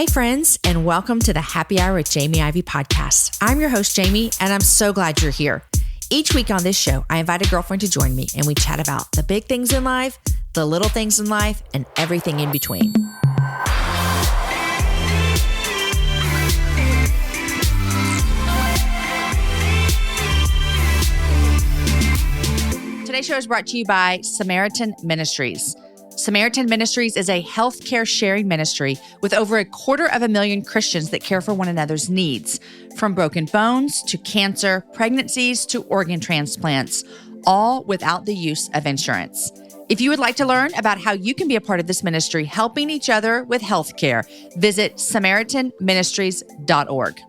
Hey friends, and welcome to the Happy Hour with Jamie Ivey podcast. I'm your host, Jamie, and I'm so glad you're here. Each week on this show, I invite a girlfriend to join me and we chat about the big things in life, the little things in life, and everything in between. Today's show is brought to you by Samaritan Ministries. Samaritan Ministries is a healthcare sharing ministry with over 250,000 Christians that care for one another's needs, from broken bones to cancer, pregnancies to organ transplants, all without the use of insurance. If you would like to learn about how you can be a part of this ministry, helping each other with healthcare, visit SamaritanMinistries.org.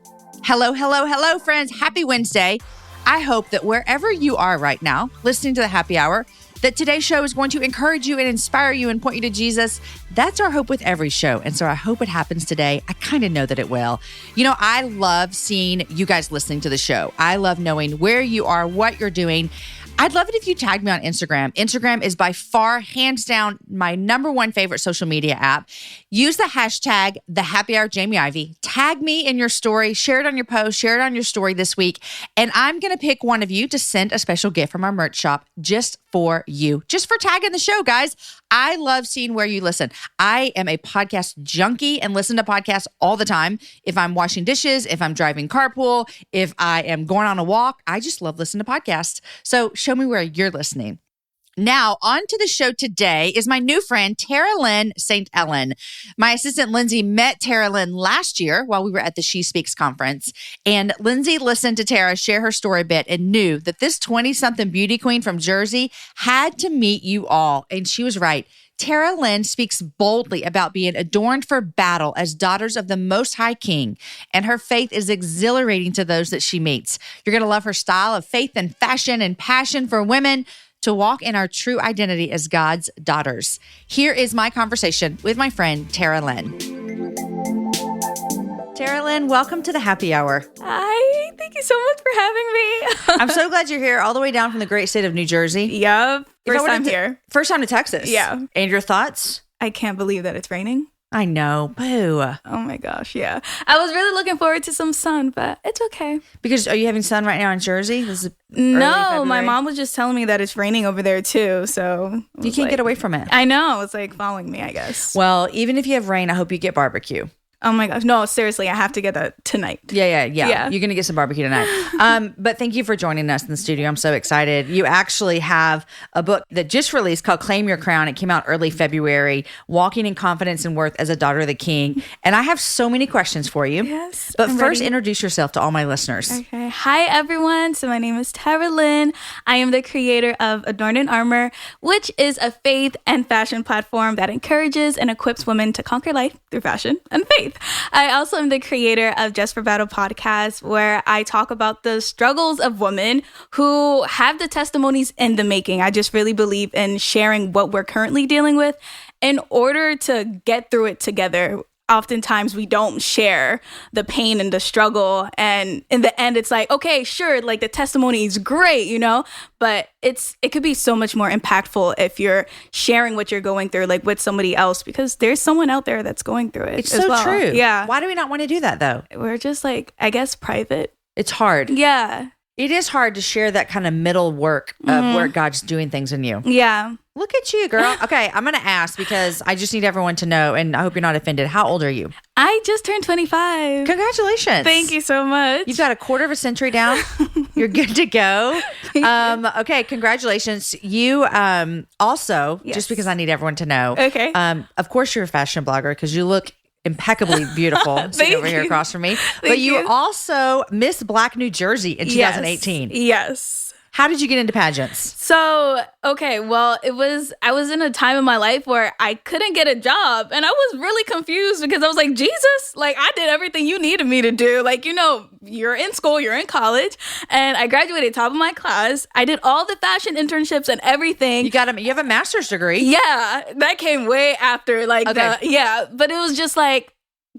Hello, friends. Happy Wednesday. I hope that wherever you are right now, listening to the Happy Hour, that today's show is going to encourage you and inspire you and point you to Jesus. That's our hope with every show. And so I hope it happens today. I kind of know that it will. You know, I love seeing you guys listening to the show. I love knowing where you are, what you're doing. I'd love it if you tagged me on Instagram. Instagram is by far, hands down, my number one favorite social media app. Use the hashtag #TheHappyHourJamieIvey. Tag me in your story, share it on your post, share it on your story this week. And I'm going to pick one of you to send a special gift from our merch shop just for you, just for tagging the show, guys. I love seeing where you listen. I am a podcast junkie and listen to podcasts all the time. If I'm washing dishes, if I'm driving carpool, if I am going on a walk, I just love listening to podcasts. So show me where you're listening. Now, on to the show today is my new friend, Tarah-Lynn Saint-Elien. My assistant, Lindsay, met Tarah-Lynn last year while we were at the She Speaks conference. And Lindsay listened to Tara share her story a bit and knew that this 20-something beauty queen from Jersey had to meet you all. And she was right. Tarah-Lynn speaks boldly about being adorned for battle as daughters of the Most High King, and her faith is exhilarating to those that she meets. You're going to love her style of faith and fashion and passion for women to walk in our true identity as God's daughters. Here is my conversation with my friend, Tarah-Lynn. Tarah-Lynn, welcome to the Happy Hour. Hi, thank you so much for having me. I'm so glad you're here, all the way down from the great state of New Jersey. Yep, first time here. First time to Texas. Yeah. And your thoughts? I can't believe that it's raining. I know. Boo. Oh my gosh, yeah. I was really looking forward to some sun, but it's okay. Because are you having sun right now in Jersey? This is no, my mom was just telling me that it's raining over there too, so you can't get away from it. I know. It's like following me, I guess. Well, even if you have rain, I hope you get barbecue. Oh my gosh. No, seriously, I have to get that tonight. Yeah. You're going to get some barbecue tonight. But thank you for joining us in the studio. I'm so excited. You actually have a book that just released called Claim Your Crown. It came out early February, Walking in Confidence and Worth as a Daughter of the King. And I have so many questions for you. Yes. But first, introduce yourself to all my listeners. Okay. Hi, everyone. So my name is Tarah-Lynn. I am the creator of Adorned Armor, which is a faith and fashion platform that encourages and equips women to conquer life through fashion and faith. I also am the creator of Just for Battle podcast, where I talk about the struggles of women who have the testimonies in the making. I just really believe in sharing what we're currently dealing with in order to get through it together. Oftentimes we don't share the pain and the struggle, and in the end it's like, okay, sure, like the testimony is great, you know, but it could be so much more impactful if you're sharing what you're going through, like with somebody else, because there's someone out there that's going through it. It's so true. Yeah. Why do we not want to do that though? We're just like, I guess, private. It's hard. Yeah. It is hard to share that kind of middle work of where God's doing things in you. Yeah. Look at you, girl. Okay, I'm going to ask because I just need everyone to know, and I hope you're not offended. How old are you? I just turned 25. Congratulations. Thank you so much. You've got a quarter of a century down. You're good to go. Okay, congratulations. You also, just because I need everyone to know, okay. Of course you're a fashion blogger because you look impeccably beautiful sitting over here across from me. But you also Miss Black New Jersey in 2018. Yes. How did you get into pageants? So, okay, well, I was in a time in my life where I couldn't get a job, and I was really confused because I was like, Jesus, like I did everything you needed me to do. Like, you know, you're in school, you're in college, and I graduated top of my class. I did all the fashion internships and everything. You have a master's degree. Yeah, that came way after, like, okay. But it was just like,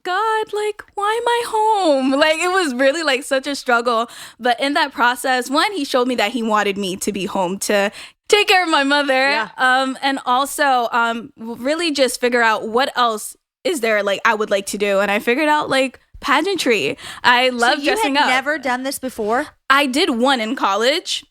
God, like, why am I home? Like, it was really like such a struggle. But in that process, one, he showed me that he wanted me to be home to take care of my mother. Yeah. And also really just figure out what else is there like I would like to do? And I figured out like pageantry. I love dressing up. You had never done this before? I did one in college.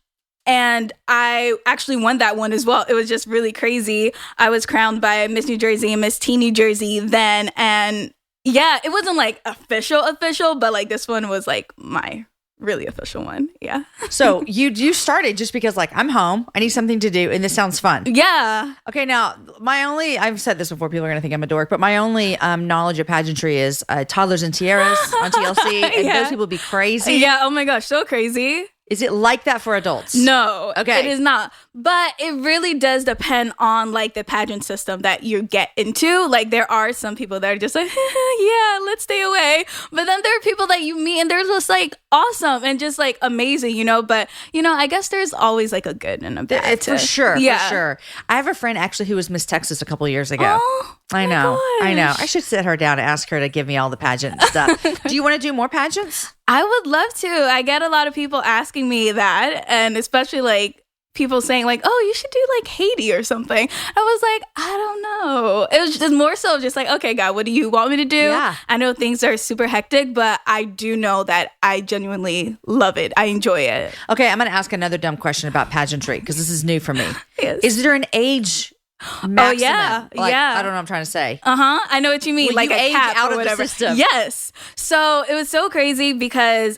And I actually won that one as well. It was just really crazy. I was crowned by Miss New Jersey and Miss Teen New Jersey then. And yeah, it wasn't like official, but like this one was like my really official one. Yeah. So you started just because like I'm home, I need something to do, and this sounds fun. Yeah. Okay, now I've said this before, people are gonna think I'm a dork, but my only knowledge of pageantry is Toddlers and Tiaras on TLC, and those people be crazy. Yeah, oh my gosh, so crazy. Is it like that for adults? No, okay, it is not. But it really does depend on like the pageant system that you get into. Like there are some people that are just like, yeah, let's stay away. But then there are people that you meet and they're just like awesome and just like amazing, you know. But you know, I guess there's always like a good and a bad. For sure, yeah. For sure. I have a friend actually who was Miss Texas a couple of years ago. Oh, I know. I should sit her down and ask her to give me all the pageant stuff. Do you want to do more pageants? I would love to. I get a lot of people asking me that, and especially like people saying like, oh, you should do like Haiti or something. I was like, I don't know. It was just more so just like, okay, God, what do you want me to do? Yeah. I know things are super hectic, but I do know that I genuinely love it. I enjoy it. Okay, I'm going to ask another dumb question about pageantry because this is new for me. Yes. Is there an age maximum? Oh, yeah. Like, yeah. I don't know what I'm trying to say. I know what you mean. Will like you a age cap out or of whatever. the system? Yes. So it was so crazy because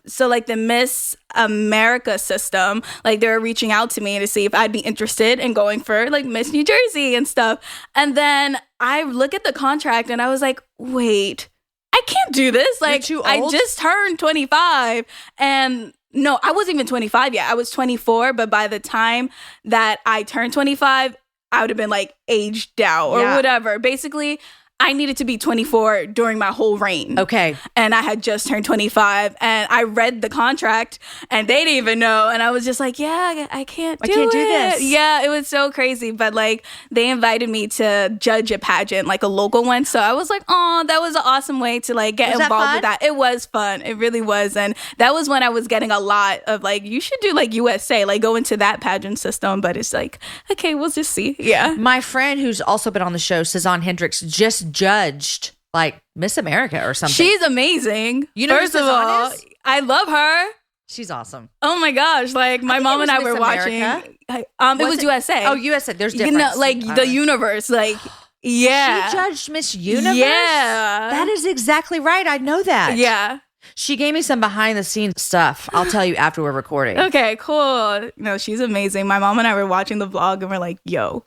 so like the Miss America system, like they were reaching out to me to see if I'd be interested in going for like Miss New Jersey and stuff. And then I look at the contract and I was like, wait, I can't do this. Like You're too I old? just turned 25 and no, I wasn't even 25 yet. I was 24, but by the time that I turned 25, I would have been like aged out or whatever. Basically, I needed to be 24 during my whole reign. Okay. And I had just turned 25 and I read the contract and they didn't even know. And I was just like, yeah, I can't do this. Yeah, it was so crazy. But like they invited me to judge a pageant, like a local one. So I was like, oh, that was an awesome way to like get involved with that. It was fun. It really was. And that was when I was getting a lot of like, you should do like USA, like go into that pageant system. But it's like, okay, we'll just see. Yeah. My friend who's also been on the show, Cezanne Hendricks, just judged like Miss America or something. She's amazing. You know First of all, I love her. She's awesome. Oh my gosh! Like my mom and I were watching. It was USA. Oh, USA. There's difference. You know, like the universe. Like yeah. She judged Miss Universe. Yeah, that is exactly right. I know that. Yeah. She gave me some behind the scenes stuff. I'll tell you after we're recording. Okay, cool. No, she's amazing. My mom and I were watching the vlog and we're like, yo.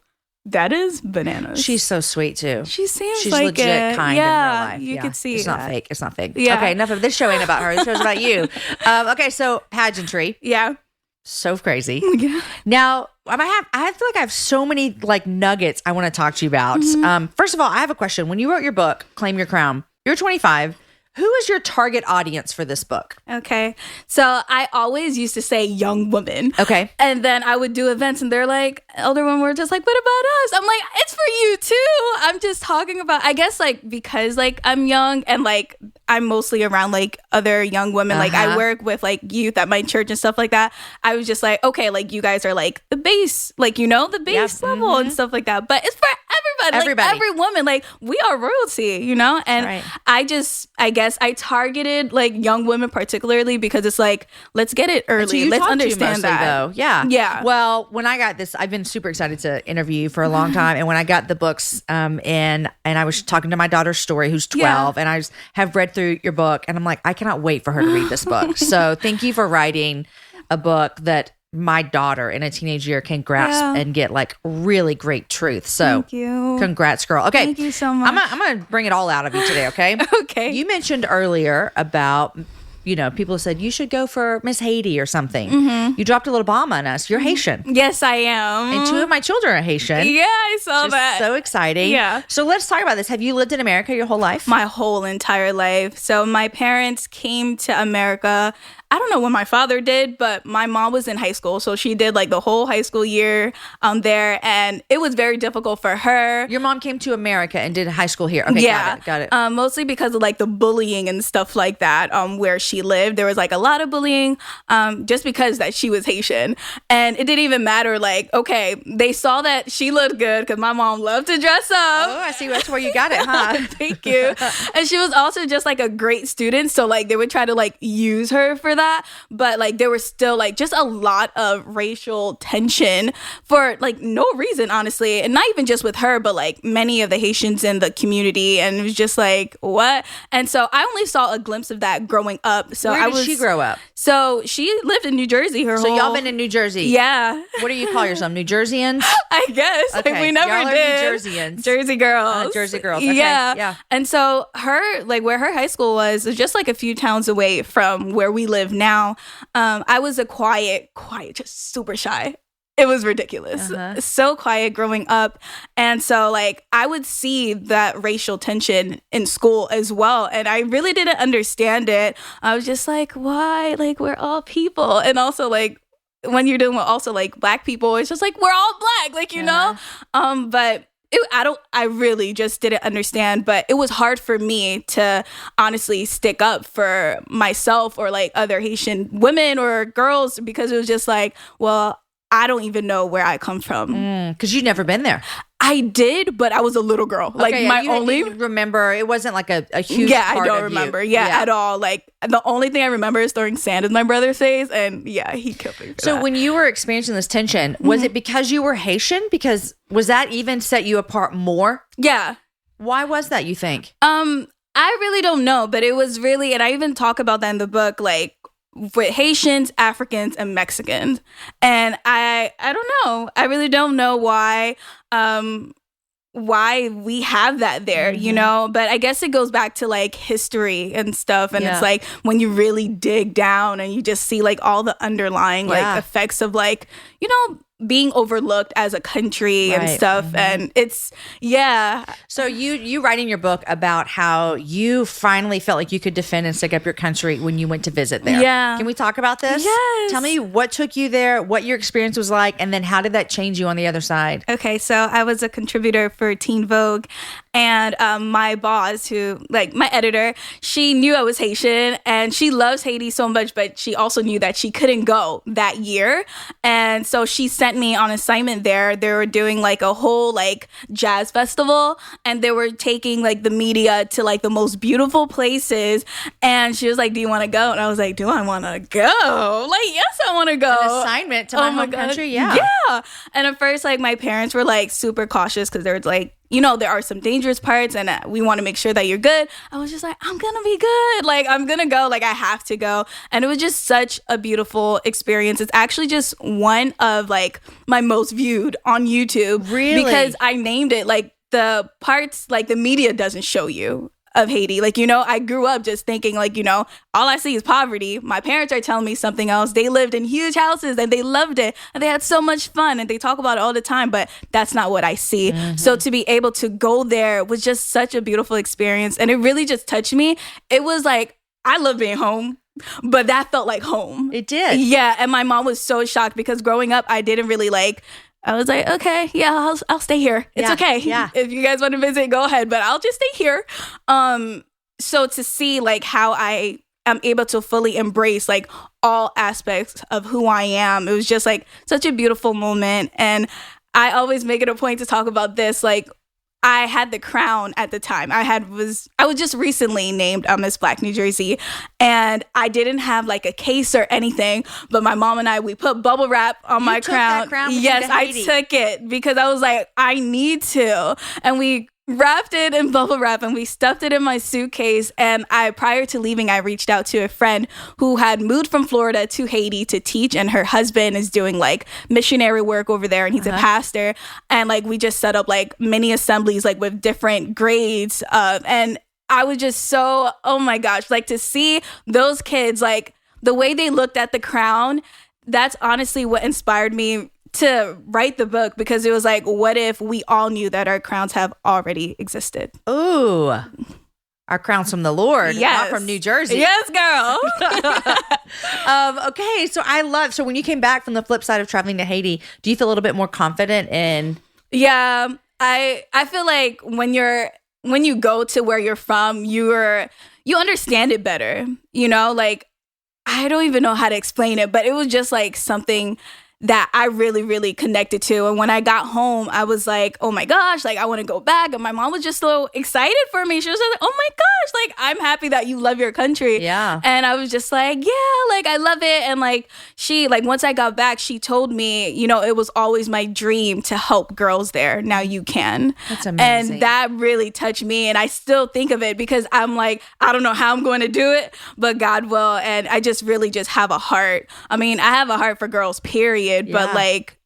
That is bananas. She's so sweet too. She seems She's like legit it. kind in real life. You could see it's that. not fake. It's not fake. Yeah. Okay, enough of this show ain't about her. This show's about you. Okay, so pageantry. Yeah. So crazy. Yeah. Now, I feel like I have so many like nuggets I want to talk to you about. Mm-hmm. First of all, I have a question. When you wrote your book, Claim Your Crown, you're 25. Who is your target audience for this book? Okay. So I always used to say young women. Okay. And then I would do events and they're like, elder women were just like, what about us? I'm like, it's for you too. I'm just talking about, I guess like because like I'm young and like I'm mostly around like other young women. Like I work with like youth at my church and stuff like that. I was just like, okay, like you guys are like the base, like, you know, the base level and stuff like that. But it's for everybody. Like every woman, like we are royalty, you know? And I guess I targeted like young women particularly because it's like, let's get it early. Let's understand that. Though. Yeah. Yeah. Well, when I got this, I've been super excited to interview you for a long time. And when I got the books and I was talking to my daughter's story, who's 12, and I have read through your book and I'm like, I cannot wait for her to read this book. So thank you for writing a book that my daughter in a teenage year can grasp and get like really great truth. So thank you. Congrats, girl. Okay. Thank you so much. I'm going to bring it all out of you today. Okay. Okay. You mentioned earlier about, you know, people said you should go for Miss Haiti or something. Mm-hmm. You dropped a little bomb on us. You're Haitian. Yes, I am. And 2 of my children are Haitian. Yeah, I saw that. So exciting. Yeah. So let's talk about this. Have you lived in America your whole life? My whole entire life. So my parents came to America. I don't know when my father did, but my mom was in high school. So she did like the whole high school year there. And it was very difficult for her. Your mom came to America and did high school here. Okay, yeah. Got it. Mostly because of like the bullying and stuff like that, where she she lived, there was like a lot of bullying just because that she was Haitian. And it didn't even matter. Like, okay, they saw that she looked good because my mom loved to dress up. Oh, I see. That's where you got it, huh? Thank you. And she was also just like a great student. So like they would try to like use her for that. But like there was still like just a lot of racial tension for like no reason, honestly. And not even just with her, but like many of the Haitians in the community. And it was just like, what? And so I only saw a glimpse of that growing up. So Where did she grow up? So she lived in New Jersey So y'all been in New Jersey? Yeah. What do you call yourself? New Jerseyans? I guess. Okay. Like, we never y'all did. Are New Jerseyans. Jersey girls. Jersey girls. Okay. Yeah. And so her, like where her high school was just like a few towns away from where we live now. I was a quiet, just super shy. It was ridiculous. So quiet growing up. And so like I would see that racial tension in school as well. And I really didn't understand it. I was just like, why? Like we're all people. And also like when you're dealing with also like Black people, it's just like we're all Black, like, you know? But I really just didn't understand, but it was hard for me to honestly stick up for myself or like other Haitian women or girls because it was just like, well, I don't even know where I come from. Because you'd never been there. I did, but I was a little girl. Like you remember, it wasn't like a huge part I don't of remember. You. At all. Like the only thing I remember is throwing sand in my brother's face, and he killed me. So when you were experiencing this tension, was it because you were Haitian? Because was that even set you apart more? Yeah. Why was that, you think? I really don't know, but it was really, and I even talk about that in the book, like with Haitians, Africans, and Mexicans. And I don't know. I really don't know why we have that there, you know? But I guess it goes back to like history and stuff. And it's like when you really dig down and you just see like all the underlying like effects of like, you know, being overlooked as a country and stuff. And it's, So you write in your book about how you finally felt like you could defend and stick up your country when you went to visit there. Yeah. Can we talk about this? Yes. Tell me what took you there, what your experience was like, and then how did that change you on the other side? Okay, so I was a contributor for Teen Vogue, and my boss, who, like my editor, she knew I was Haitian, and she loves Haiti so much, but she also knew that she couldn't go that year. And so she sent me on assignment there. They were doing like a whole like jazz festival, and they were taking like the media to like the most beautiful places. And she was like, do you want to go? And I was like, do I want to go? Like, yes, I want to go. An assignment to my home country? Yeah. And at first, like my parents were like super cautious because they were like, you know, there are some dangerous parts and we want to make sure that you're good. I was just like, I'm going to be good. Like, I'm going to go. Like, I have to go. And it was just such a beautiful experience. It's actually just one of like my most viewed on YouTube. Really? Because I named it like the parts like the media doesn't show you of Haiti. Like, you know, I grew up just thinking like, you know, all I see is poverty. My parents are telling me something else. They lived in huge houses and they loved it and they had so much fun and they talk about it all the time, but that's not what I see. So to be able to go there was just such a beautiful experience, and it really just touched me. It was like, I love being home, but that felt like home. It did. Yeah. And my mom was so shocked because growing up, I didn't really like, I was like, okay, yeah, I'll stay here. It's okay. Yeah. If you guys want to visit, go ahead, but I'll just stay here. So to see like how I am able to fully embrace like all aspects of who I am, it was just like such a beautiful moment. And I always make it a point to talk about this. Like, I had the crown at the time. I was just recently named Miss Black New Jersey, and I didn't have like a case or anything, but my mom and I, we put bubble wrap on my crown. That crown with yes, you to Haiti. I took it because I was like, I need to. And we wrapped it in bubble wrap and we stuffed it in my suitcase. And prior to leaving, I reached out to a friend who had moved from Florida to Haiti to teach, and her husband is doing like missionary work over there, and he's a pastor. And like we just set up like mini assemblies like with different grades, and I was just so, oh my gosh, like to see those kids, like the way they looked at the crown, that's honestly what inspired me to write the book, because it was like, what if we all knew that our crowns have already existed? Ooh, our crowns from the Lord, yes. not from New Jersey. Yes, girl. Okay, so when you came back from the flip side of traveling to Haiti, do you feel a little bit more confident in? Yeah, I feel like when you're when you go to where you're from, you understand it better, you know? Like, I don't even know how to explain it, but it was just like something that I really, really connected to. And when I got home, I was like, oh my gosh, like I want to go back. And my mom was just so excited for me. She was like, oh my gosh, like I'm happy that you love your country. Yeah. And I was just like, yeah, like I love it. And like she, like once I got back, she told me, you know, it was always my dream to help girls there. Now you can. That's amazing. And that really touched me. And I still think of it because I'm like, I don't know how I'm going to do it, but God will. And I just really just have a heart. I mean, I have a heart for girls, period. But like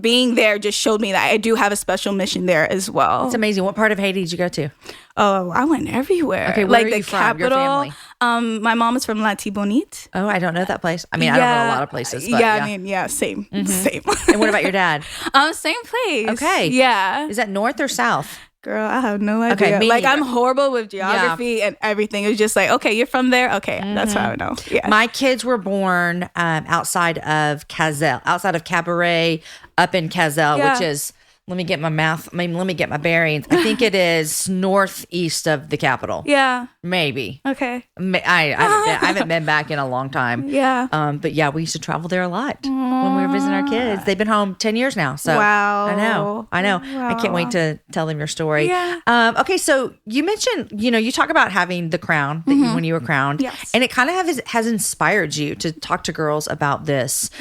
being there just showed me that I do have a special mission there as well. It's amazing. What part of Haiti did you go to? Oh, I went everywhere. Okay, where like are the you from? capital. Your family? My mom is from La Tibonite. Oh, I don't know that place. I mean, I don't know a lot of places. But I mean, same. Same. And what about your dad? Same place. Okay. Yeah. Is that north or south? Girl, I have no idea. Okay, like I'm horrible with geography and everything. It was just like, okay, you're from there. Okay, that's how I know. Yeah. My kids were born outside of Cazel, outside of Cabaret, up in Cazel, which is. Let me get my math. I mean, let me get my bearings. I think it is northeast of the capital. Yeah. Maybe. Okay. I haven't been back in a long time. Yeah. But yeah, we used to travel there a lot when we were visiting our kids. They've been home 10 years now. So wow. I know. Wow. I can't wait to tell them your story. Yeah. Okay. So you mentioned, you talk about having the crown that when you were crowned. Yes. And it kind of has inspired you to talk to girls about this.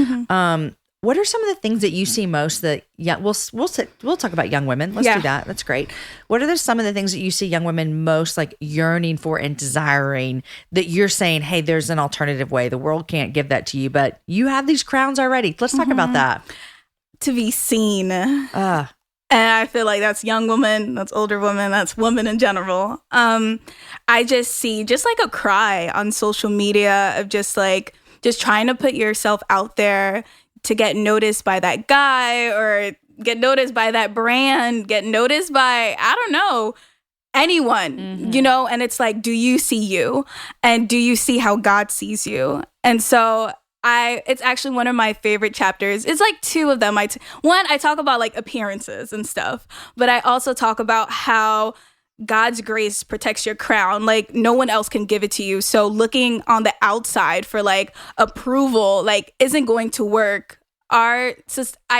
What are some of the things that you see most that we'll talk about young women. Let's do that. That's great. What are some of the things that you see young women most like yearning for and desiring that you're saying, hey, there's an alternative way. The world can't give that to you, but you have these crowns already. Let's talk about that. To be seen. And I feel like that's young woman, that's older woman, that's women in general. I just see just like a cry on social media of just trying to put yourself out there to get noticed by that guy or get noticed by that brand, get noticed by, I don't know, anyone, and it's like, do you see you? And do you see how God sees you? And so it's actually one of my favorite chapters. It's like two of them. One, I talk about like appearances and stuff, but I also talk about how God's grace protects your crown. Like no one else can give it to you. So looking on the outside for like approval, like isn't going to work. I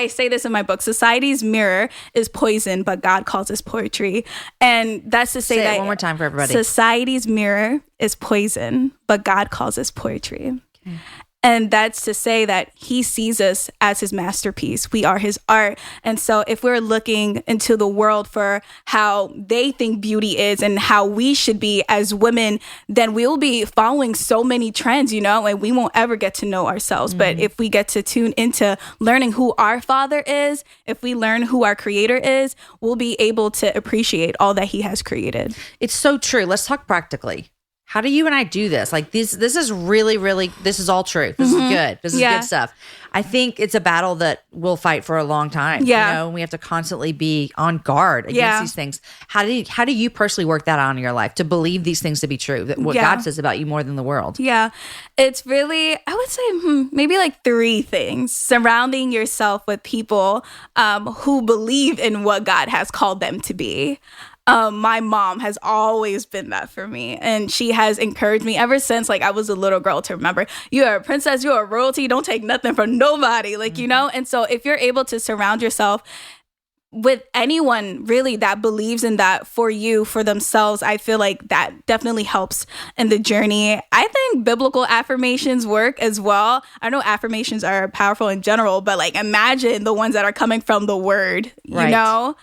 say this in my book, society's mirror is poison, but God calls us poetry. And that's to say that one more time for everybody. Society's mirror is poison, but God calls us poetry. Okay. And that's to say that he sees us as his masterpiece. We are his art. And so if we're looking into the world for how they think beauty is and how we should be as women, then we'll be following so many trends, and we won't ever get to know ourselves. But if we get to tune into learning who our Father is, if we learn who our Creator is, we'll be able to appreciate all that he has created. It's so true. Let's talk practically. How do you and I do this? Like this is really, really, this is all true. This is good. This is good stuff. I think it's a battle that we'll fight for a long time. Yeah. And we have to constantly be on guard against these things. How do you personally work that out in your life to believe these things to be true? That what God says about you more than the world? Yeah. It's really, I would say maybe like 3 things. Surrounding yourself with people who believe in what God has called them to be. My mom has always been that for me. And she has encouraged me ever since like I was a little girl to remember, you're a princess, you're a royalty, don't take nothing from nobody. And so if you're able to surround yourself with anyone really that believes in that for you, for themselves, I feel like that definitely helps in the journey. I think biblical affirmations work as well. I know affirmations are powerful in general, but like imagine the ones that are coming from the word, you know?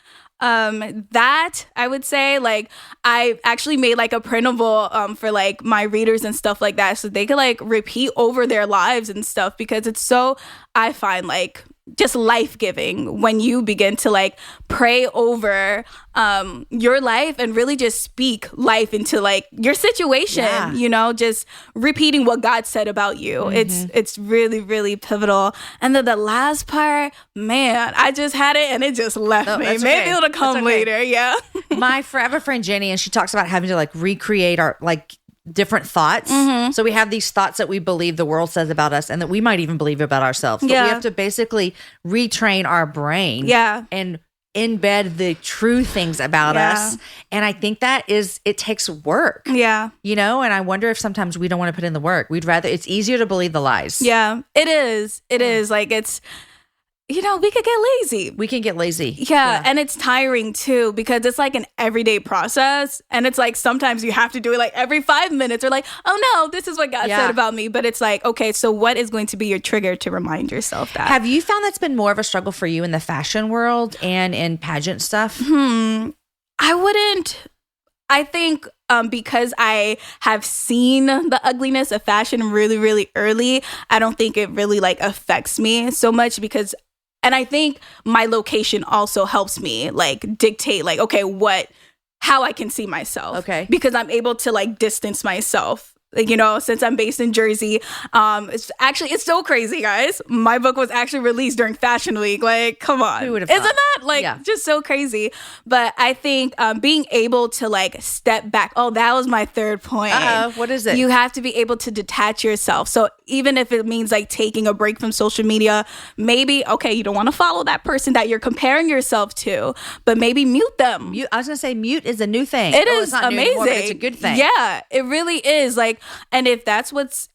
That I would say, like, I actually made like a printable for like my readers and stuff like that, so they could like repeat over their lives and stuff, because it's so, I find like just life-giving when you begin to like pray over your life and really just speak life into like your situation, just repeating what God said about you. It's really, really pivotal. And then the last part, man, I just had it and it just left me. Maybe it'll come later. Yeah. My forever friend Jenny, and she talks about having to like recreate our like different thoughts. So we have these thoughts that we believe the world says about us and that we might even believe about ourselves. But we have to basically retrain our brain and embed the true things about us. And I think it takes work. Yeah. You know, and I wonder if sometimes we don't want to put in the work. It's easier to believe the lies. Yeah, it is. It is. Like, it's, we could get lazy. We can get lazy. Yeah. And it's tiring too, because it's like an everyday process. And it's like sometimes you have to do it like every 5 minutes, or like, oh no, this is what God said about me. But it's like, okay, so what is going to be your trigger to remind yourself that? Have you found that's been more of a struggle for you in the fashion world and in pageant stuff? I think because I have seen the ugliness of fashion really, really early, I don't think it really like affects me so much, and I think my location also helps me like dictate like, okay, how I can see myself. Okay. Because I'm able to like distance myself. Like, since I'm based in Jersey, it's so crazy, guys. My book was actually released during Fashion Week. Like, come on. Who would have Isn't thought? that just so crazy? But I think being able to like step back. Oh, that was my third point. What is it? You have to be able to detach yourself. So even if it means like taking a break from social media, maybe, okay, you don't want to follow that person that you're comparing yourself to, but maybe mute them. I was going to say mute is a new thing. It is it's not amazing. New anymore, but it's a good thing. Yeah, it really is. Like, and if that's what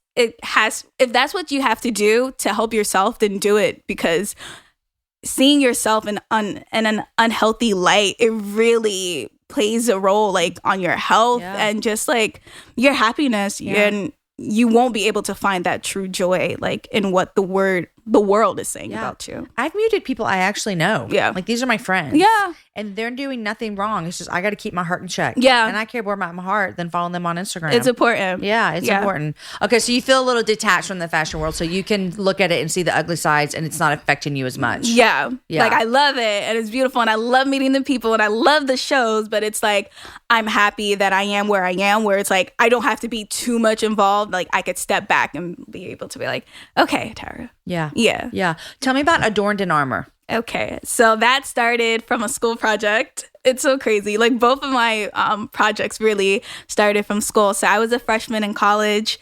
you have to do to help yourself, then do it, because seeing yourself in an unhealthy light, it really plays a role like on your health and just like your happiness. And you won't be able to find that true joy like in what the world is saying about you. I've muted people I actually know. Yeah. Like, these are my friends. Yeah. And they're doing nothing wrong. It's just I got to keep my heart in check. Yeah. And I care more about my heart than following them on Instagram. It's important. Yeah, it's important. Okay, so you feel a little detached from the fashion world, so you can look at it and see the ugly sides, and it's not affecting you as much. Yeah. Like, I love it, and it's beautiful, and I love meeting the people, and I love the shows, but it's like I'm happy that I am, where it's like I don't have to be too much involved. Like, I could step back and be able to be like, okay, Tara. Yeah. Tell me about Adorned in Armor. Okay, so that started from a school project. It's so crazy. Like, both of my projects really started from school. So I was a freshman in college,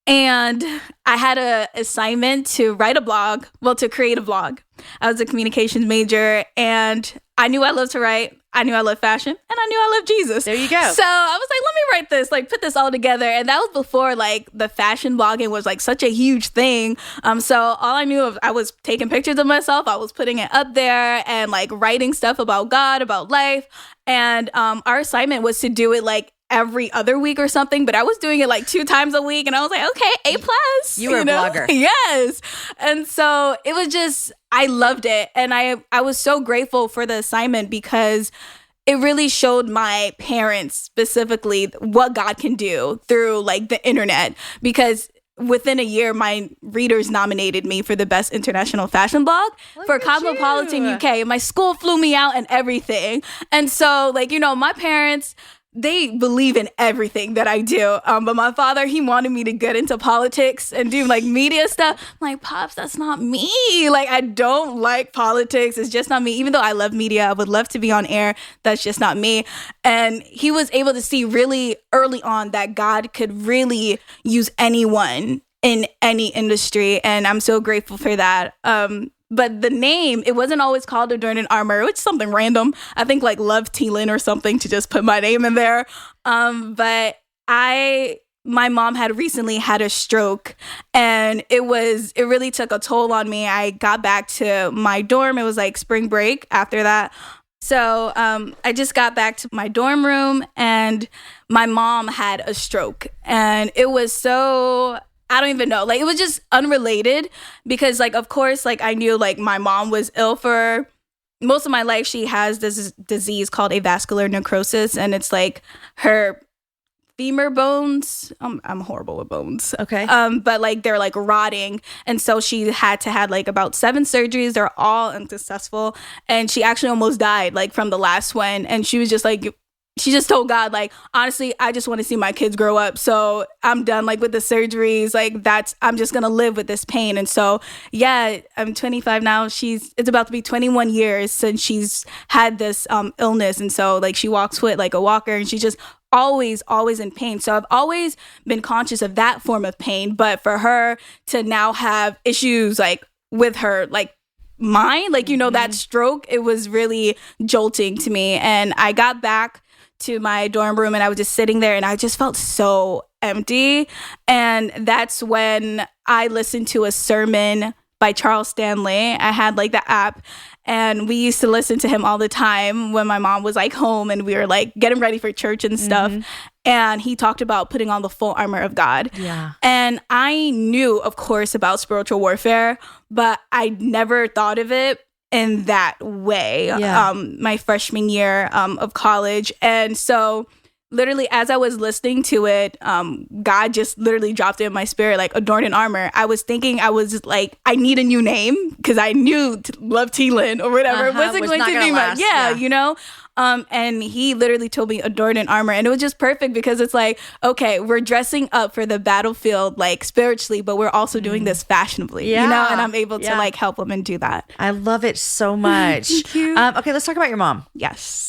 and I had an assignment to write a blog, to create a blog. I was a communications major, and I knew I loved to write. I knew I loved fashion, and I knew I loved Jesus. There you go. So I was like, let me write this, like put this all together. And that was before like the fashion blogging was like such a huge thing. So all I knew of, I was taking pictures of myself. I was putting it up there and like writing stuff about God, about life. And our assignment was to do it like every other week or something, but I was doing it like 2 times a week, and I was like, okay, A+. You were a blogger. Yes. And so it was just, I loved it. And I was so grateful for the assignment, because it really showed my parents specifically what God can do through like the internet, because within a year, my readers nominated me for the best international fashion blog for Cosmopolitan UK. My school flew me out and everything. And so like, my parents, they believe in everything that I do. But my father, he wanted me to get into politics and do like media stuff. I'm like, Pops, that's not me. Like, I don't like politics. It's just not me. Even though I love media, I would love to be on air. That's just not me. And he was able to see really early on that God could really use anyone in any industry. And I'm so grateful for that. But the name, it wasn't always called Adorned in Armor, which is something random. I think like Love T-Lynn or something to just put my name in there. But my mom had recently had a stroke, and it really took a toll on me. I got back to my dorm. It was like spring break after that. So I just got back to my dorm room, and my mom had a stroke, and it was so... I don't even know. Like, it was just unrelated, because, like, of course, like, I knew, like, my mom was ill for most of my life. She has this disease called avascular necrosis, and it's, like, her femur bones. I'm horrible with bones. Okay. But, like, they're, like, rotting. And so she had to have, like, about 7 surgeries. They're all unsuccessful. And she actually almost died, like, from the last one. And she was just, like... She just told God, like, honestly, I just want to see my kids grow up. So I'm done, like, with the surgeries. Like, I'm just going to live with this pain. And so, yeah, I'm 25 now. It's about to be 21 years since she's had this illness. And so, like, she walks with, like, a walker, and she's just always in pain. So I've always been conscious of that form of pain. But for her to now have issues, like, with her, like, mind. Like, that stroke, it was really jolting to me. And I got back to my dorm room and I was just sitting there and I just felt so empty. And that's when I listened to a sermon by Charles Stanley. I had like the app and we used to listen to him all the time when my mom was like home and we were like getting ready for church and stuff. And he talked about putting on the full armor of God. Yeah. And I knew, of course, about spiritual warfare, but I never thought of it in that way. Yeah. My freshman year of college. And so literally as I was listening to it, God just literally dropped it in my spirit, like Adorned in Armor. I was thinking, I was like, I need a new name because I knew Love T-Lynn or whatever. It wasn't going to be my, and he literally told me Adorned in Armor. And it was just perfect because it's like, okay, we're dressing up for the battlefield, like spiritually, but we're also doing this fashionably, and I'm able to like help women do that. I love it so much. Thank you. Okay, let's talk about your mom. Yes.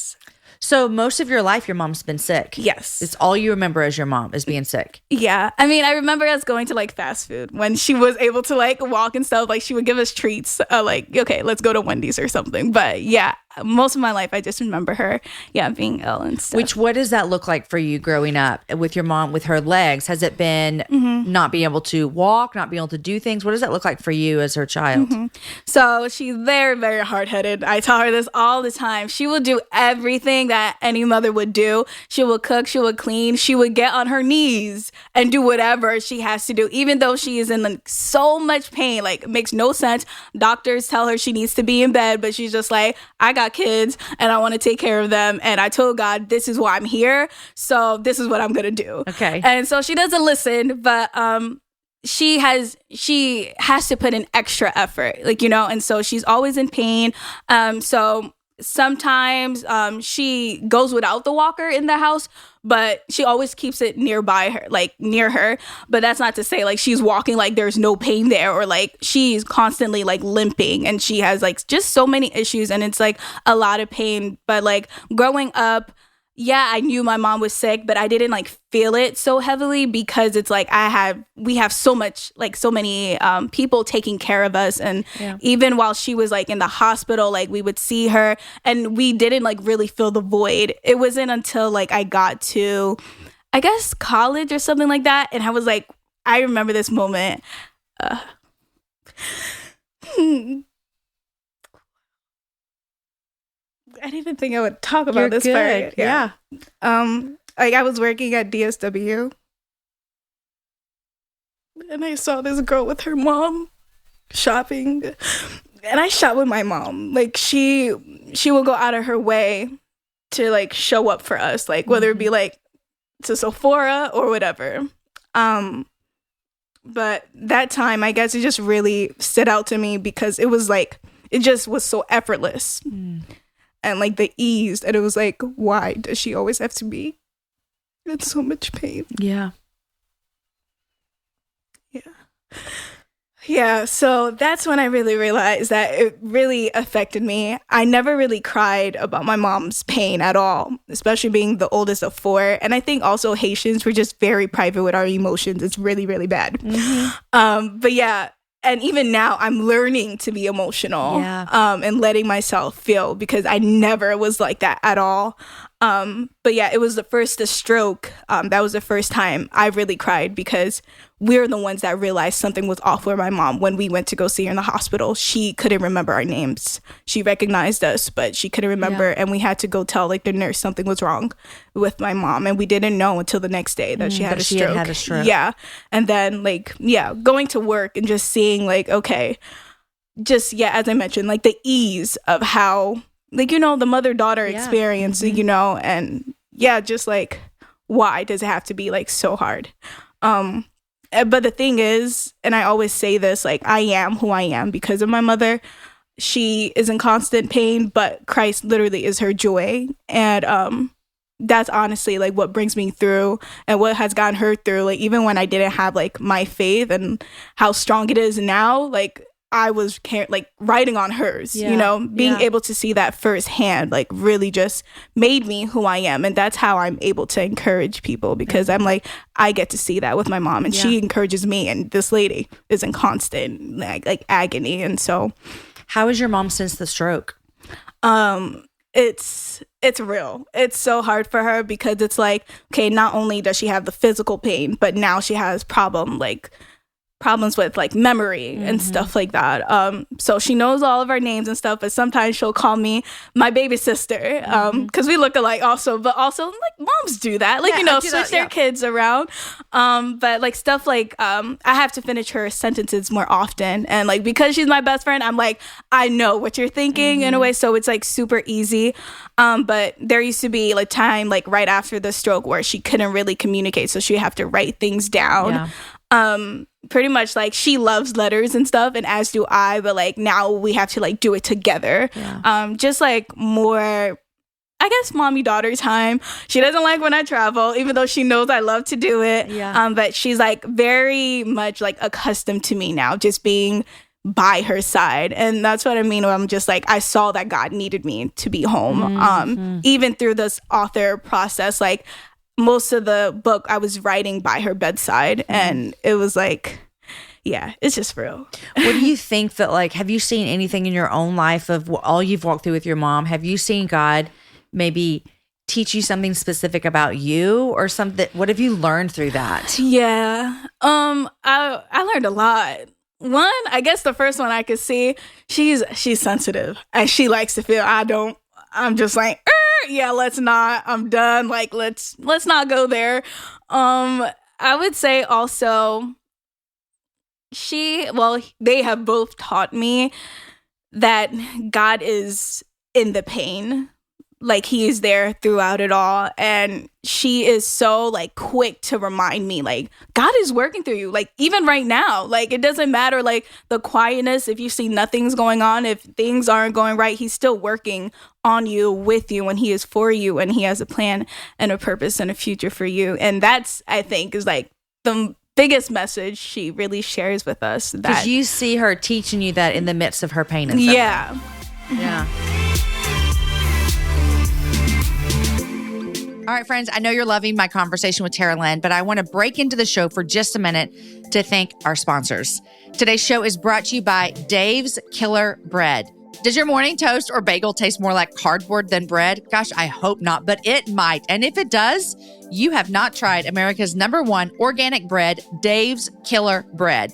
So most of your life, your mom's been sick. Yes. It's all you remember as your mom is being sick. Yeah. I mean, I remember us going to like fast food when she was able to like walk and stuff. Like she would give us treats, like, okay, let's go to Wendy's or something. But yeah, most of my life, I just remember her, being ill and stuff. What does that look like for you growing up with your mom, with her legs? Has it been not being able to walk, not being able to do things? What does that look like for you as her child? So she's very, very hard-headed. I tell her this all the time. She will do everything that any mother would do. She will cook, she will clean, she would get on her knees and do whatever she has to do, even though she is in like, so much pain. Like, it makes no sense. Doctors tell her she needs to be in bed, but she's just like, I got kids and I want to take care of them. And I told God, this is why I'm here. So this is what I'm going to do. Okay. And so she doesn't listen, but she has to put in extra effort, like, and so she's always in pain. So sometimes she goes without the walker in the house, but she always keeps it nearby her, like near her. But that's not to say like she's walking like there's no pain there, or like she's constantly like limping and she has like just so many issues and it's like a lot of pain. But like growing up, I knew my mom was sick, but I didn't like feel it so heavily because it's like we have so many people taking care of us. And even while she was like in the hospital, like we would see her and we didn't like really feel the void. It wasn't until like I got to, I guess, college or something like that. And I was like, I remember this moment. I didn't even think I would talk about this part. Yeah. Like I was working at DSW and I saw this girl with her mom shopping and I shop with my mom. Like she will go out of her way to like show up for us, like whether it be like to Sephora or whatever. But that time, I guess it just really stood out to me because it was like, it just was so effortless. And like the ease, and it was like, why does she always have to be in so much pain? Yeah. So that's when I really realized that it really affected me. I never really cried about my mom's pain at all, especially being the oldest of 4. And I think also Haitians were just very private with our emotions. It's really, really bad. But yeah. And even now, I'm learning to be emotional and letting myself feel because I never was like that at all. But yeah, it was the stroke. That was the first time I really cried because we're the ones that realized something was off with my mom. When we went to go see her in the hospital, she couldn't remember our names. She recognized us, but she couldn't remember. And we had to go tell like the nurse something was wrong with my mom. And we didn't know until the next day that she had a stroke. Had a stroke. Yeah. And then like, going to work and just seeing like, okay, just, as I mentioned, like the ease of how, like, the mother-daughter experience, and just like, why does it have to be like so hard? But the thing is, and I always say this, like, I am who I am because of my mother. She is in constant pain, but Christ literally is her joy. And that's honestly like what brings me through and what has gotten her through. Like, even when I didn't have like my faith and how strong it is now, like, I was like riding on hers, being able to see that firsthand, like really just made me who I am. And that's how I'm able to encourage people because I'm like, I get to see that with my mom and she encourages me. And this lady is in constant like agony. And so How has your mom since the stroke? It's real. It's so hard for her because it's like, okay, not only does she have the physical pain, but now she has problems with like memory and stuff like that. So she knows all of our names and stuff, but sometimes she'll call me my baby sister because we look alike also, but also like moms do that, like, switch their kids around. But like stuff like I have to finish her sentences more often, and like because she's my best friend, I'm like, I know what you're thinking in a way, so it's like super easy. But there used to be like time like right after the stroke where she couldn't really communicate, so she'd have to write things down. Pretty much like she loves letters and stuff, and as do I, but like now we have to like do it together. Just like more, I guess, mommy daughter time. She doesn't like when I travel, even though she knows I love to do it. But she's like very much like accustomed to me now just being by her side, and that's what I mean when I'm just like, I saw that God needed me to be home. Even through this author process, like most of the book I was writing by her bedside, and it was like, yeah, it's just real. What do you think that, like, have you seen anything in your own life of all you've walked through with your mom? Have you seen God maybe teach you something specific about you or something? What have you learned through that? Yeah. I learned a lot. One, I guess the first one I could see, she's sensitive and she likes to feel. I don't. I'm just like, yeah, let's not. I'm done. Like, let's not go there. I would say also they have both taught me that God is in the pain. Like, he is there throughout it all. And she is so like quick to remind me, like, God is working through you. Like, even right now, like, it doesn't matter, like, the quietness. If you see nothing's going on, if things aren't going right, he's still working on you, with you, and he is for you, and he has a plan and a purpose and a future for you. And that's, I think, is like the biggest message she really shares with us. Because you see her teaching you that in the midst of her pain and suffering. Yeah. All right, friends, I know you're loving my conversation with Tarah-Lynn, but I want to break into the show for just a minute to thank our sponsors. Today's show is brought to you by Dave's Killer Bread. Does your morning toast or bagel taste more like cardboard than bread? Gosh, I hope not, but it might. And if it does, you have not tried America's #1 organic bread, Dave's Killer Bread.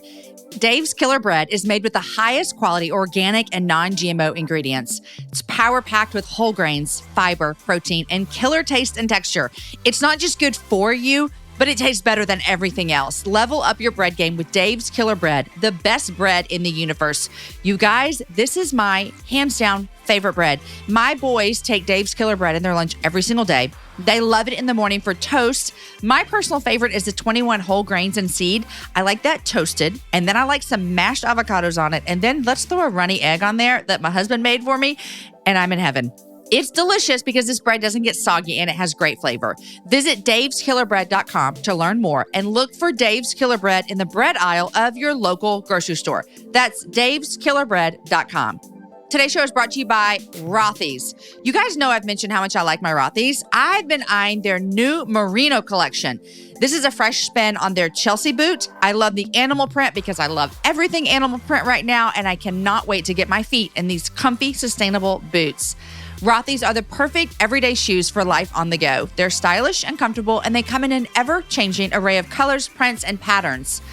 Dave's Killer Bread is made with the highest quality organic and non-GMO ingredients. It's power-packed with whole grains, fiber, protein, and killer taste and texture. It's not just good for you, but it tastes better than everything else. Level up your bread game with Dave's Killer Bread, the best bread in the universe. You guys, this is my hands-down favorite bread. My boys take Dave's Killer Bread in their lunch every single day. They love it in the morning for toast. My personal favorite is the 21 whole grains and seed. I like that toasted, and then I like some mashed avocados on it, and then let's throw a runny egg on there that my husband made for me, and I'm in heaven. It's delicious because this bread doesn't get soggy and it has great flavor. Visit daveskillerbread.com to learn more and look for Dave's Killer Bread in the bread aisle of your local grocery store. That's daveskillerbread.com. Today's show is brought to you by Rothy's. You guys know I've mentioned how much I like my Rothy's. I've been eyeing their new Merino collection. This is a fresh spin on their Chelsea boot. I love the animal print because I love everything animal print right now, and I cannot wait to get my feet in these comfy, sustainable boots. Rothy's are the perfect everyday shoes for life on the go. They're stylish and comfortable, and they come in an ever-changing array of colors, prints, and patterns.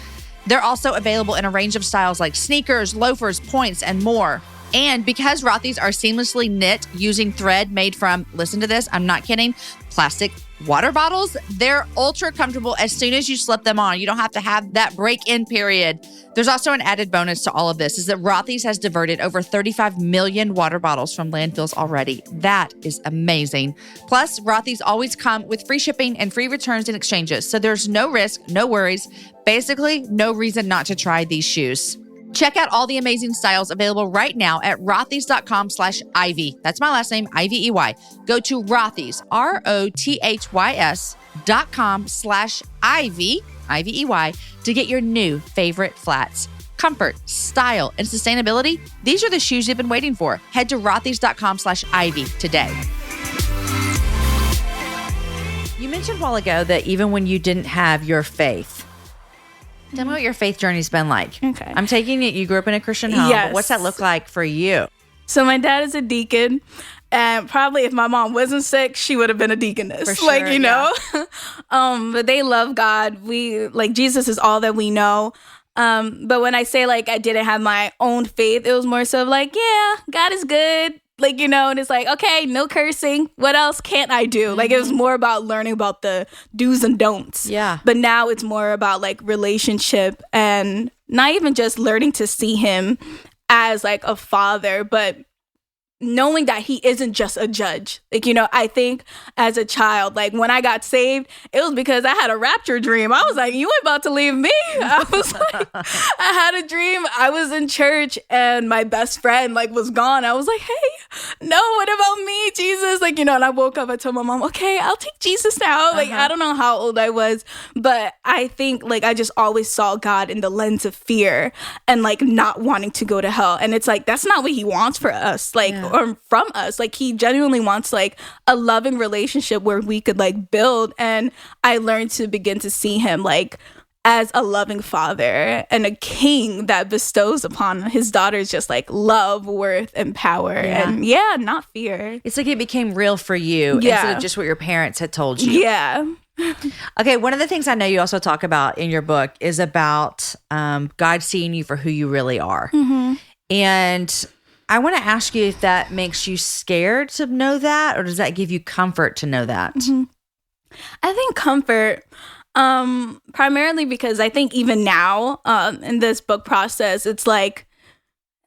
They're also available in a range of styles like sneakers, loafers, points, and more. And because Rothy's are seamlessly knit using thread made from, listen to this, I'm not kidding, plastic water bottles, they're ultra comfortable as soon as you slip them on. You don't have to have that break-in period. There's also an added bonus to all of this is that Rothy's has diverted over 35 million water bottles from landfills already. That is amazing. Plus, Rothy's always come with free shipping and free returns and exchanges. So there's no risk, no worries, basically no reason not to try these shoes. Check out all the amazing styles available right now at rothys.com/Ivy. That's my last name, Ivey. Go to Rothys, ROTHYS.com/Ivy, Ivey, to get your new favorite flats. Comfort, style, and sustainability, these are the shoes you've been waiting for. Head to rothys.com/Ivy today. You mentioned a while ago that even when you didn't have your faith, Tell me what your faith journey's been like. Okay. I'm taking it you grew up in a Christian home. Yes. But what's that look like for you? So my dad is a deacon, and probably if my mom wasn't sick, she would have been a deaconess. For sure, you know. But they love God. We Jesus is all that we know. But when I say like I didn't have my own faith, it was more so like, yeah, God is good. And it's like, okay, no cursing. What else can't I do? Like, it was more about learning about the do's and don'ts. Yeah. But now it's more about like relationship and not even just learning to see him as like a father, but knowing that he isn't just a judge. I think as a child, like when I got saved, it was because I had a rapture dream. I was like, you ain't about to leave me. I was like, I had a dream. I was in church and my best friend like was gone. I was like, hey, no, what about me, Jesus? And I woke up, I told my mom, okay, I'll take Jesus now. I don't know how old I was, but I think like I just always saw God in the lens of fear and like not wanting to go to hell. And it's like, that's not what he wants for us. Or from us. Like he genuinely wants like a loving relationship where we could like build. And I learned to begin to see him like as a loving father and a king that bestows upon his daughters just like love, worth, and power. And not fear. It's like it became real for you instead of just what your parents had told you. Yeah. Okay, one of the things I know you also talk about in your book is about God seeing you for who you really are. And I want to ask you if that makes you scared to know that, or does that give you comfort to know that? I think comfort, primarily because I think even now in this book process, it's like,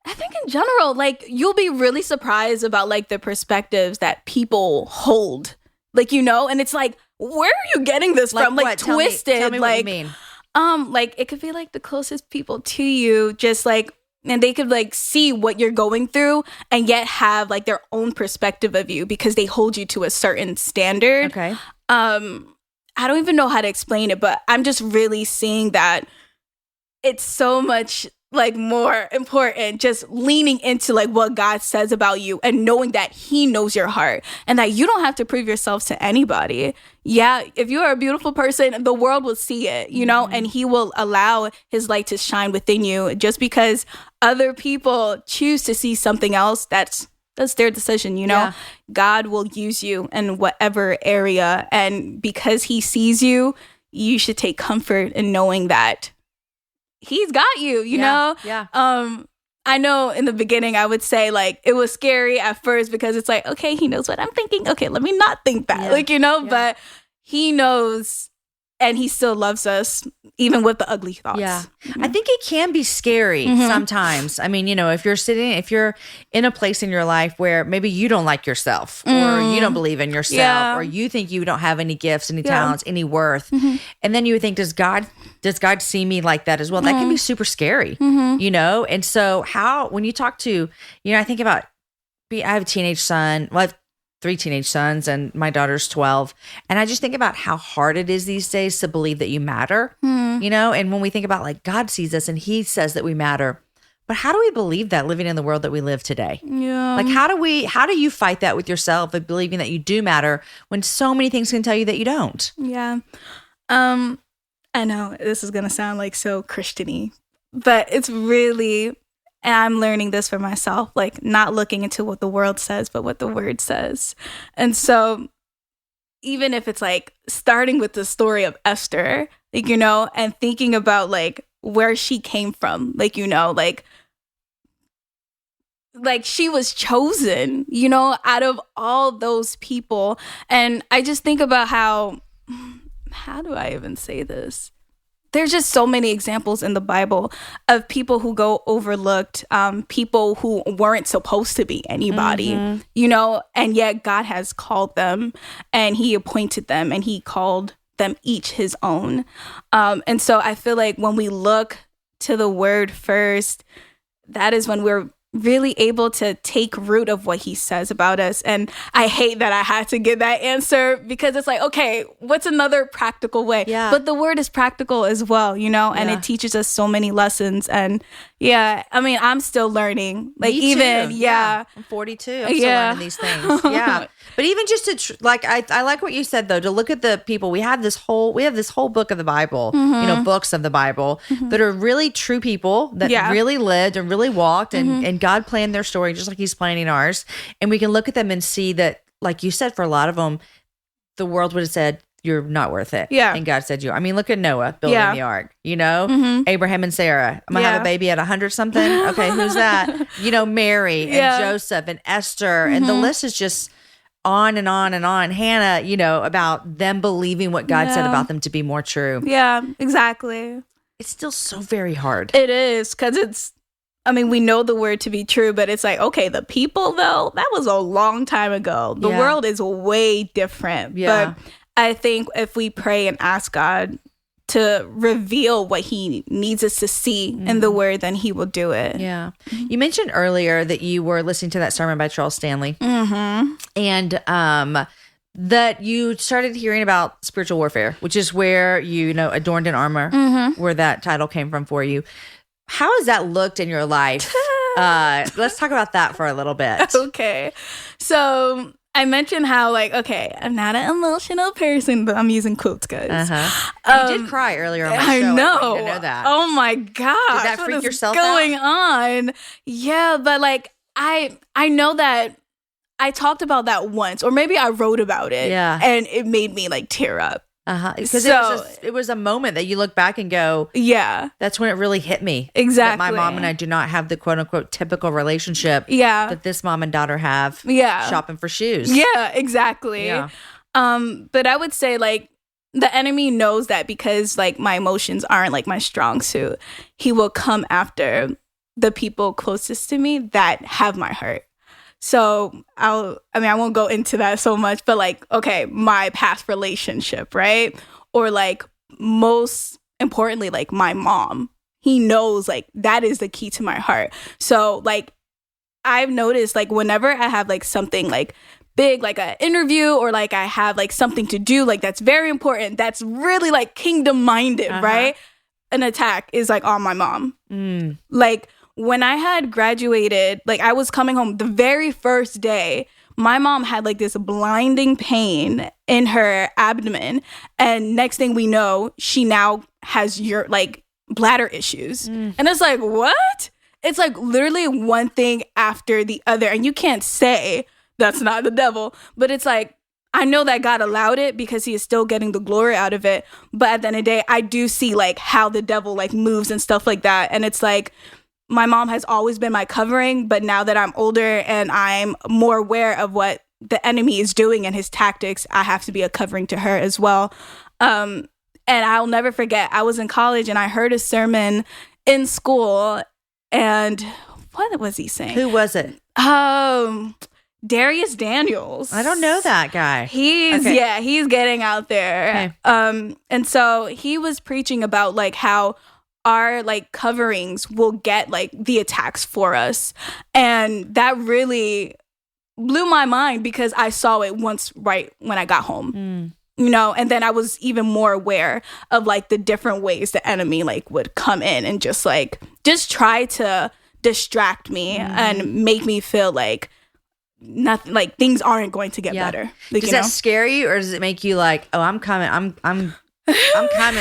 I think in general, like you'll be really surprised about like the perspectives that people hold, and it's like, where are you getting this from? Like what? Twisted. Tell me what you mean. Like it could be like the closest people to you, just like, and they could like see what you're going through and yet have like their own perspective of you because they hold you to a certain standard. Okay. I don't even know how to explain it, but I'm just really seeing that it's so much like more important just leaning into like what God says about you and knowing that he knows your heart and that you don't have to prove yourself to anybody. Yeah, if you are a beautiful person, the world will see it, and he will allow his light to shine within you. Just because other people choose to see something else, that's their decision, God will use you in whatever area, and because he sees you, you should take comfort in knowing that he's got you, you know? Yeah. I know in the beginning I would say like it was scary at first because it's like, okay, he knows what I'm thinking. Okay, let me not think that. But he knows and he still loves us even with the ugly thoughts. Yeah. I think it can be scary sometimes. I mean, if you're in a place in your life where maybe you don't like yourself or you don't believe in yourself or you think you don't have any gifts, any talents, any worth. And then you would think, does God see me like that as well? That can be super scary, And so when you talk to, I think about, I have a teenage son. Well, I have 3 teenage sons and my daughter's 12. And I just think about how hard it is these days to believe that you matter, And when we think about like God sees us and he says that we matter, but how do we believe that living in the world that we live today? Yeah. Like how do you fight that with yourself of believing that you do matter when so many things can tell you that you don't? Yeah. I know this is going to sound like so Christian-y, but it's really, and I'm learning this for myself, like not looking into what the world says, but what the word says. And so even if it's like starting with the story of Esther, and thinking about like where she came from, like she was chosen, out of all those people. And I just think about how do I even say this? There's just so many examples in the Bible of people who go overlooked, people who weren't supposed to be anybody, and yet God has called them and he appointed them and he called them each his own. And so I feel like when we look to the word first, that is when we're really able to take root of what he says about us. And I hate that I had to give that answer because it's like, okay, what's another practical way? Yeah. But the word is practical as well, and it teaches us so many lessons. And Yeah. I mean, I'm still learning. Like, Me even, too. yeah. I'm 42. I'm still learning these things. Yeah. But even just to, I like what you said, though, to look at the people. We have this whole book of the Bible, books of the Bible that are really true people that really lived and really walked and God planned their story just like he's planning ours. And we can look at them and see that, like you said, for a lot of them, the world would have said, you're not worth it. Yeah. And God said, I mean, look at Noah building the ark, Abraham and Sarah. I'm going to have a baby at 100 something. Okay. Who's that? Mary and Joseph and Esther. And the list is just on and on and on. Hannah, about them believing what God said about them to be more true. Yeah, exactly. It's still so very hard. It is, because we know the word to be true, but it's like, okay, the people, though, that was a long time ago. The world is way different. Yeah. But I think if we pray and ask God to reveal what he needs us to see in the word, then he will do it. Yeah. You mentioned earlier that you were listening to that sermon by Charles Stanley. And that you started hearing about spiritual warfare, which is where Adorned in Armor, where that title came from for you. How has that looked in your life? Let's talk about that for a little bit. Okay. So I mentioned how, I'm not an emotional person, but I'm using quotes, guys. You did cry earlier on my show. I know. I want you to know that. Oh my gosh. Did that freak yourself going out? On? Yeah, but I know that I talked about that once, or maybe I wrote about it. Yeah. And it made me tear up. Because it was a moment that you look back and go, yeah, that's when it really hit me. Exactly. That my mom and I do not have the quote unquote typical relationship that this mom and daughter have shopping for shoes. Yeah, exactly. Yeah. But I would say the enemy knows that because my emotions aren't my strong suit, he will come after the people closest to me that have my heart. So I won't go into that so much, but okay, my past relationship, right? Or most importantly, my mom, he knows that is the key to my heart. So I've noticed whenever I have something big, an interview, or I have something to do, that's very important, that's really kingdom minded, right? An attack is on my mom. When I had graduated, I was coming home the very first day, my mom had this blinding pain in her abdomen. And next thing we know, she now has bladder issues. And it's what? It's literally one thing after the other. And you can't say that's not the devil. But it's I know that God allowed it because he is still getting the glory out of it. But at the end of the day, I do see how the devil moves and stuff like that. And it's my mom has always been my covering, but now that I'm older and I'm more aware of what the enemy is doing and his tactics, I have to be a covering to her as well. And I'll never forget, I was in college and I heard a sermon in school, and what was he saying? Who was it? Darius Daniels. I don't know that guy. He's getting out there. Okay. And so he was preaching about how our coverings will get the attacks for us, and that really blew my mind because I saw it once right when I got home. And then I was even more aware of the different ways the enemy would come in and just try to distract me and make me feel nothing, things aren't going to get better. Does that scare you, or does it make you oh, I'm coming, I'm coming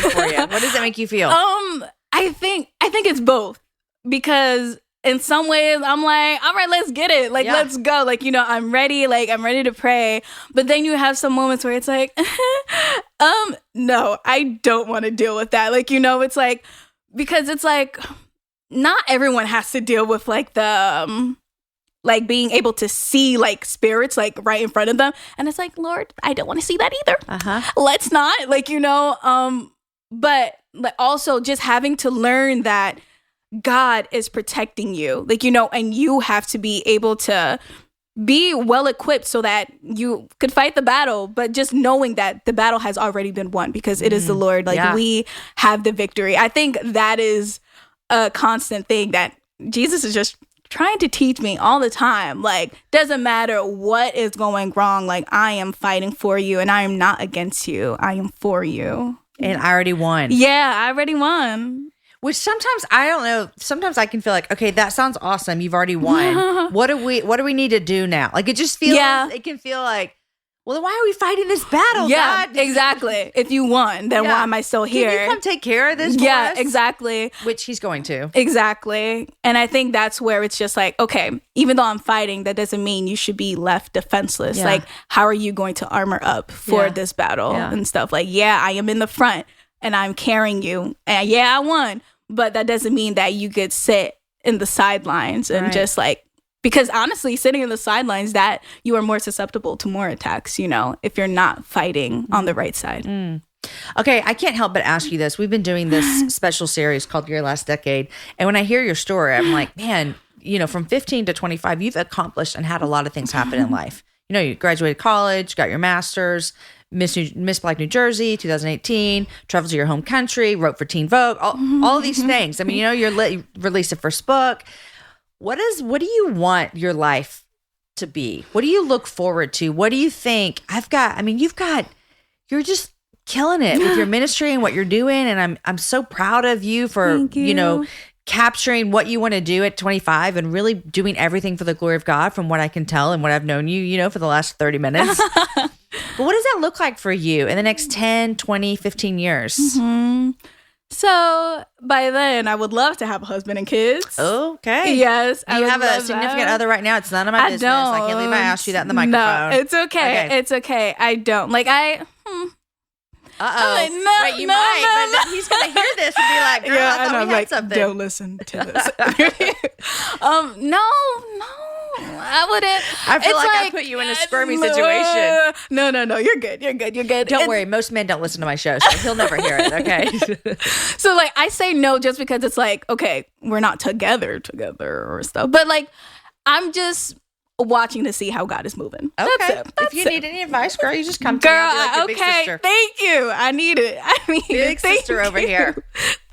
for you? What does it make you feel? I think it's both, because in some ways I'm all right, let's get it. Let's go. I'm ready. I'm ready to pray. But then you have some moments where it's no, I don't want to deal with that. It's because it's not everyone has to deal with the being able to see spirits right in front of them. And it's Lord, I don't want to see that either. Let's not but also just having to learn that God is protecting you, and you have to be able to be well equipped so that you could fight the battle, but just knowing that the battle has already been won because it is the Lord. We have the victory. I think that is a constant thing that Jesus is just trying to teach me all the time. Doesn't matter what is going wrong. I am fighting for you, and I am not against you. I am for you. And I already won. Yeah, I already won. Which sometimes I don't know. Sometimes I can feel like, okay, that sounds awesome. You've already won. What do we need to do now? Like it just feels. Yeah. It can feel like, well, then why are we fighting this battle? Yeah, God? Exactly. If you won, then why am I still here? Can you come take care of this for us? Exactly. Which he's going to. Exactly. And I think that's where it's just like, okay, even though I'm fighting, that doesn't mean you should be left defenseless. Yeah. Like, how are you going to armor up for this battle and stuff? Like, I am in the front and I'm carrying you. And I won. But that doesn't mean that you could sit in the sidelines and just like, because honestly, sitting in the sidelines, that you are more susceptible to more attacks, if you're not fighting on the right side. Okay, I can't help but ask you this. We've been doing this special series called Your Last Decade. And when I hear your story, I'm like, man, from 15 to 25, you've accomplished and had a lot of things happen in life. You graduated college, got your master's, Miss Black New Jersey, 2018, traveled to your home country, wrote for Teen Vogue, all of these things. I mean, you released a first book. What do you want your life to be? What do you look forward to? What do you think? You're just killing it with your ministry and what you're doing. And I'm so proud of you for, capturing what you want to do at 25 and really doing everything for the glory of God from what I can tell and what I've known you, for the last 30 minutes. But what does that look like for you in the next 10, 20, 15 years? Mm-hmm. So by then, I would love to have a husband and kids. Okay. Yes. Do you have a significant other right now? It's none of my business. I can't believe I asked you that in the microphone. No, it's okay. It's okay. I don't. Like, Uh-oh. Like, Wait, you might, but he's going to hear this and be like, girl, I thought we had something. Don't listen to this. No. I wouldn't. I feel like I put you in a squirmy situation. No. You're good. Don't worry. Most men don't listen to my show, so he'll never hear it. Okay. So like, I say no just because it's like, okay, we're not together or stuff. But like, I'm just watching to see how God is moving. Okay. That's if you need any advice, girl, you just come to me. I'll be like your big sister. Thank you. I need it. Big sister over here.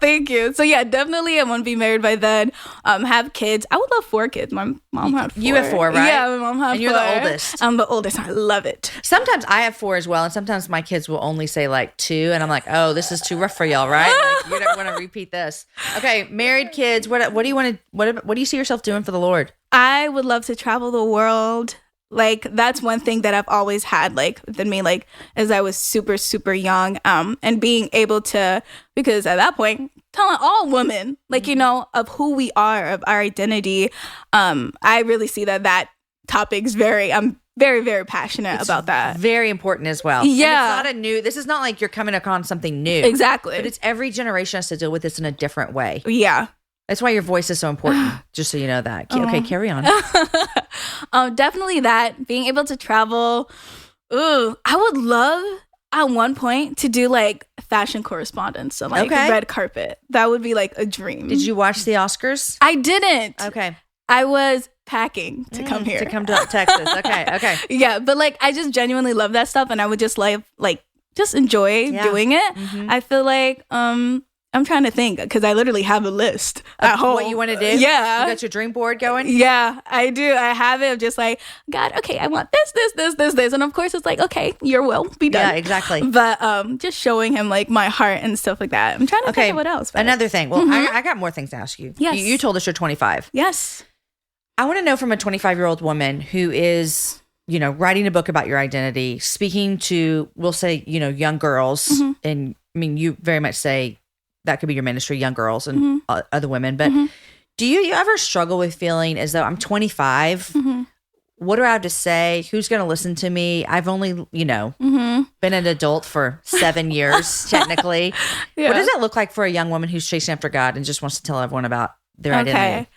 Thank you. So yeah, definitely I want to be married by then. Have kids. I would love 4 kids. My mom had 4. You have 4, right? Yeah, my mom had 4. And you're the oldest. I'm the oldest. I love it. Sometimes I have 4 as well, and sometimes my kids will only say like 2, and I'm like, oh, this is too rough for y'all, right? Like, you don't want to repeat this. Okay, married, kids. What do you want to? What do you see yourself doing for the Lord? I would love to travel the world. Like, that's one thing that I've always had, like, within me, like, as I was super, super young, and being able to, because at that point, telling all women, like, of who we are, of our identity, I really see that topic's I'm very, very passionate about that. Very important as well. Yeah. And this is not like you're coming upon something new. Exactly. But it's every generation has to deal with this in a different way. Yeah. That's why your voice is so important, just so you know that. Okay, carry on. Definitely that. Being able to travel. Ooh, I would love at one point to do like fashion correspondence on like red carpet. That would be like a dream. Did you watch the Oscars? I didn't. Okay. I was packing to come here. To come to Texas. Okay. Yeah, but like I just genuinely love that stuff and I would just just enjoy doing it. Mm-hmm. I feel like I'm trying to think because I literally have a list at home. What you want to do? Yeah. You got your dream board going? Yeah, I do. I have it. I'm just like, God, okay, I want this. And of course it's like, okay, your will be done. Yeah, exactly. But just showing him like my heart and stuff like that. I'm trying to think of what else. But another thing. Well, I got more things to ask you. Yes. You told us you're 25. Yes. I want to know from a 25-year-old woman who is, writing a book about your identity, speaking to, we'll say, young girls. Mm-hmm. And I mean, you very much say, that could be your ministry, young girls and other women. But do you ever struggle with feeling as though I'm 25? Mm-hmm. What do I have to say? Who's going to listen to me? I've only, been an adult for 7 years, technically. Yeah. What does it look like for a young woman who's chasing after God and just wants to tell everyone about their identity?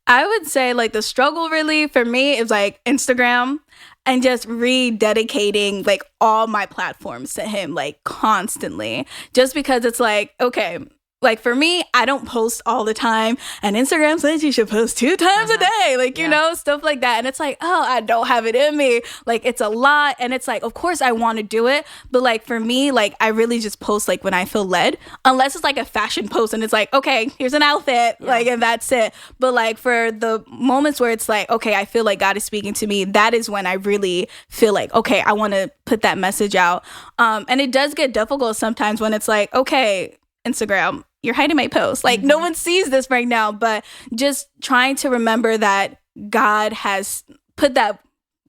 I would say like the struggle really for me is like Instagram and just rededicating like all my platforms to him like constantly just because it's like, okay, like for me, I don't post all the time and Instagram says you should post 2 times a day, like, stuff like that. And it's like, oh, I don't have it in me. Like it's a lot. And it's like, of course I want to do it. But like for me, like I really just post like when I feel led, unless it's like a fashion post and it's like, okay, here's an outfit, like, and that's it. But like for the moments where it's like, okay, I feel like God is speaking to me, that is when I really feel like, okay, I want to put that message out. And it does get difficult sometimes when it's like, okay, Instagram, you're hiding my post. Like, no one sees this right now, but just trying to remember that God has put that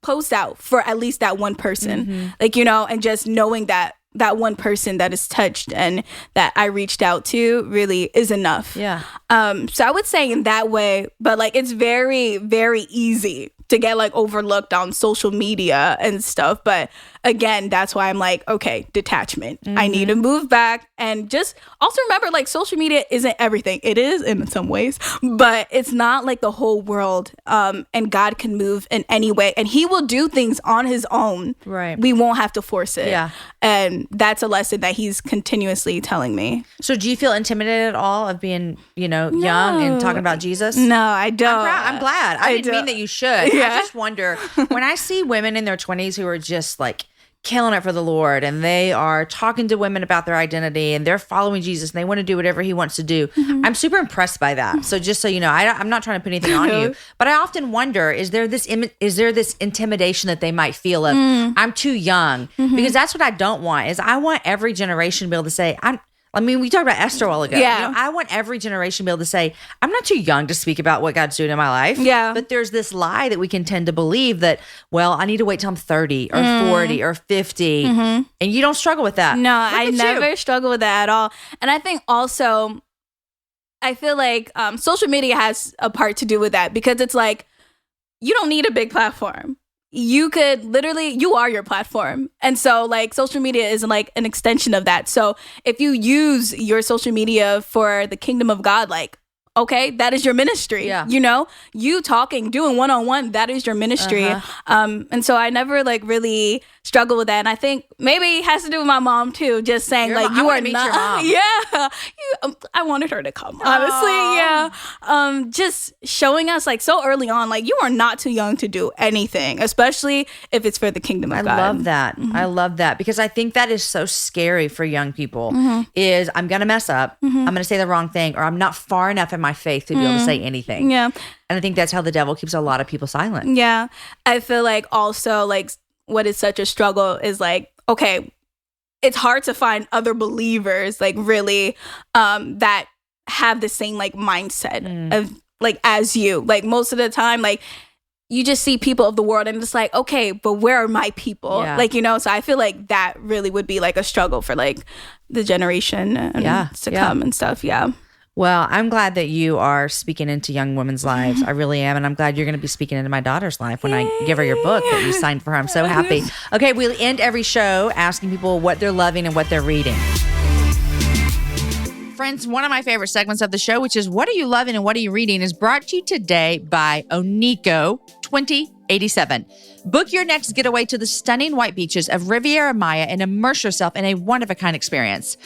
post out for at least that one person. Like, you know, and just knowing that one person that is touched and that I reached out to really is enough. Yeah. So I would say in that way, but like it's very, very easy to get like overlooked on social media and stuff. But again, that's why I'm like, okay, detachment. I need to move back and just also remember, like, social media isn't everything. It is in some ways, but it's not like the whole world. And God can move in any way, and he will do things on his own. Right. We won't have to force it. Yeah. And that's a lesson that he's continuously telling me. So do you feel intimidated at all of being, you know, young and talking about Jesus? No, I don't. I'm glad. I didn't mean that you should. Yeah. I just wonder, when I see women in their 20s who are just like killing it for the Lord, and they are talking to women about their identity, and they're following Jesus, and they want to do whatever he wants to do. I'm super impressed by that. So just so you know, I'm not trying to put anything on you, but I often wonder, is there this intimidation that they might feel of, I'm too young? Because that's what I don't want, is I want every generation to be able to say, I mean, we talked about Esther a while ago. Yeah. You know, I want every generation to be able to say, I'm not too young to speak about what God's doing in my life. Yeah. But there's this lie that we can tend to believe that, well, I need to wait till I'm 30 or 40 or 50. And you don't struggle with that. No, I never struggle with that at all. And I think also, I feel like social media has a part to do with that, because it's like, you don't need a big platform. You could literally, you are your platform. And so like social media is like an extension of that. So if you use your social media for the kingdom of God, like, okay, that is your ministry. Yeah. You know, you talking, doing one-on-one, that is your ministry. And so I never like really struggle with that. And I think maybe it has to do with my mom too, just saying Your like, mom, you I are wanna meet not, your mom. yeah. I wanted her to come, honestly. Yeah. Just showing us like so early on, like you are not too young to do anything, especially if it's for the kingdom of God. I love that. I love that, because I think that is so scary for young people, is I'm going to mess up. I'm going to say the wrong thing, or I'm not far enough in my faith to be able to say anything. Yeah. And I think that's how the devil keeps a lot of people silent. Yeah. I feel like also like what is such a struggle is like, okay, it's hard to find other believers like really that have the same like mindset of like as you. Like most of the time, like you just see people of the world and it's like, okay, but where are my people? Yeah. Like, you know, so I feel like that really would be like a struggle for like the generation to come and stuff. Yeah. Well, I'm glad that you are speaking into young women's lives. I really am. And I'm glad you're going to be speaking into my daughter's life when I give her your book that you signed for her. I'm so happy. Okay, we'll end every show asking people what they're loving and what they're reading. Friends, one of my favorite segments of the show, which is What Are You Loving and What Are You Reading, is brought to you today by Oniko 2087. Book your next getaway to the stunning white beaches of Riviera Maya and immerse yourself in a one-of-a-kind experience.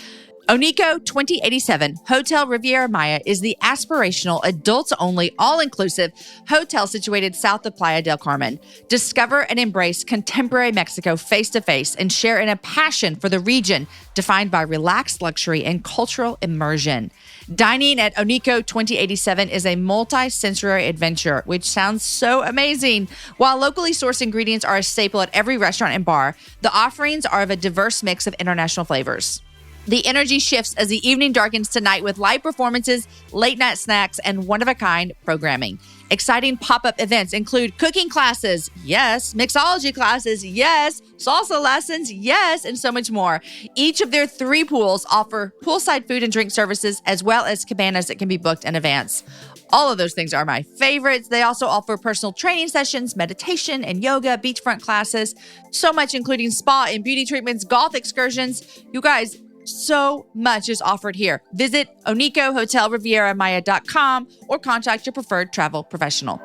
Oniko 2087 Hotel Riviera Maya is the aspirational, adults-only, all-inclusive hotel situated south of Playa del Carmen. Discover and embrace contemporary Mexico face-to-face and share in a passion for the region defined by relaxed luxury and cultural immersion. Dining at Oniko 2087 is a multi-sensory adventure, which sounds so amazing. While locally sourced ingredients are a staple at every restaurant and bar, the offerings are of a diverse mix of international flavors. The energy shifts as the evening darkens tonight with live performances, late night snacks, and one-of-a-kind programming. Exciting pop-up events include cooking classes, yes, mixology classes, yes, salsa lessons, yes, and so much more. Each of their 3 pools offer poolside food and drink services, as well as cabanas that can be booked in advance. All of those things are my favorites. They also offer personal training sessions, meditation and yoga, beachfront classes, so much including spa and beauty treatments, golf excursions. You guys, so much is offered here. Visit OnikoHotelRivieraMaya.com or contact your preferred travel professional.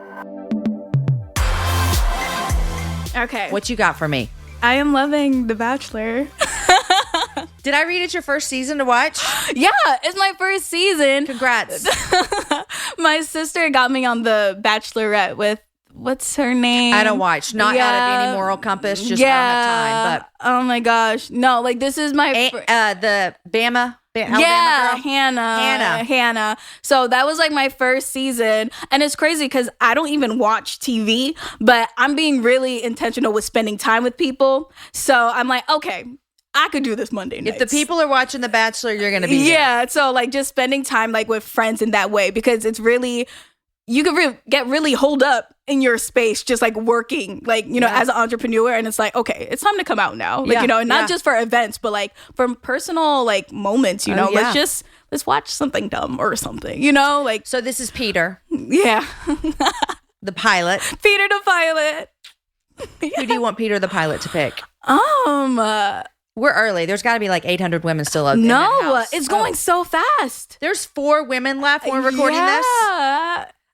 Okay. What you got for me? I am loving The Bachelor. Did I read it's your first season to watch? Yeah, it's my first season. Congrats. My sister got me on The Bachelorette with, what's her name? I don't watch. Not out of any moral compass. Just I don't have time. But oh my gosh. No, like this is my... the Alabama girl? Hannah. So that was like my first season. And it's crazy because I don't even watch TV, but I'm being really intentional with spending time with people. So I'm like, okay, I could do this Monday nights. If the people are watching The Bachelor, you're going to be there. So like just spending time like with friends in that way, because it's really, you could get really holed up in your space just like working like, you know, as an entrepreneur. And it's like, okay, it's time to come out now. Like, you know, and not just for events, but like for personal like moments, you know, let's watch something dumb or something, you know, like. So this is Peter. Yeah. The pilot. Peter the pilot. Who do you want Peter the pilot to pick? We're early. There's got to be like 800 women still out there. No, it's going so fast. There's 4 women left when we're recording this.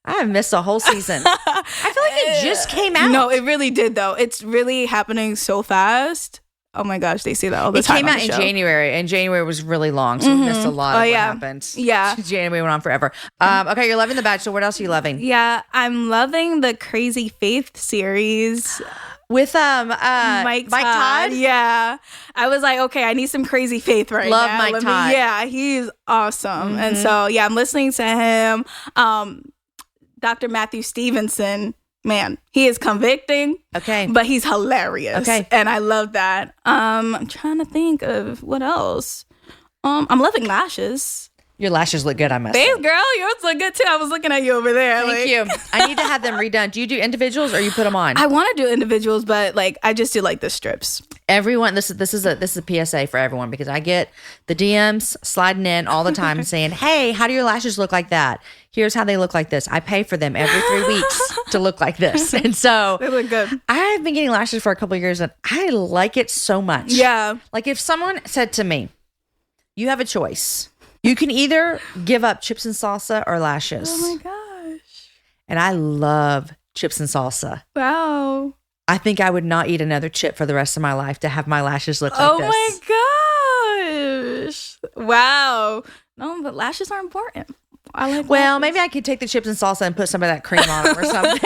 I've missed a whole season. I feel like it just came out. No, it really did though. It's really happening so fast. Oh my gosh, they say that all the time. It came out in January, and January was really long, so we missed a lot of what happened. Yeah. January went on forever. Okay, you're loving The Bachelor. What else are you loving? Yeah, I'm loving the Crazy Faith series. With Mike Todd? Yeah. I was like, okay, I need some Crazy Faith right now. Love now. Mike Todd. Yeah, he's awesome. And so, yeah, I'm listening to him. Dr. Matthew Stevenson, man, he is convicting. Okay. But he's hilarious. Okay. And I love that. I'm trying to think of what else. I'm loving Lashes. Your lashes look good, I must say. Thanks, girl. Yours look good too. I was looking at you over there. Thank you. I need to have them redone. Do you do individuals or you put them on? I want to do individuals, but like I just do like the strips. Everyone, this is a PSA for everyone, because I get the DMs sliding in all the time saying, "Hey, how do your lashes look like that? Here's how they look like this." I pay for them every 3 weeks to look like this, and so they look good. I've been getting lashes for a couple of years, and I like it so much. Yeah, like if someone said to me, "You have a choice. You can either give up chips and salsa or lashes." Oh my gosh. And I love chips and salsa. Wow. I think I would not eat another chip for the rest of my life to have my lashes look like this. Oh my gosh. Wow. No, but lashes are important. I like lashes. Maybe I could take the chips and salsa and put some of that cream on them or something.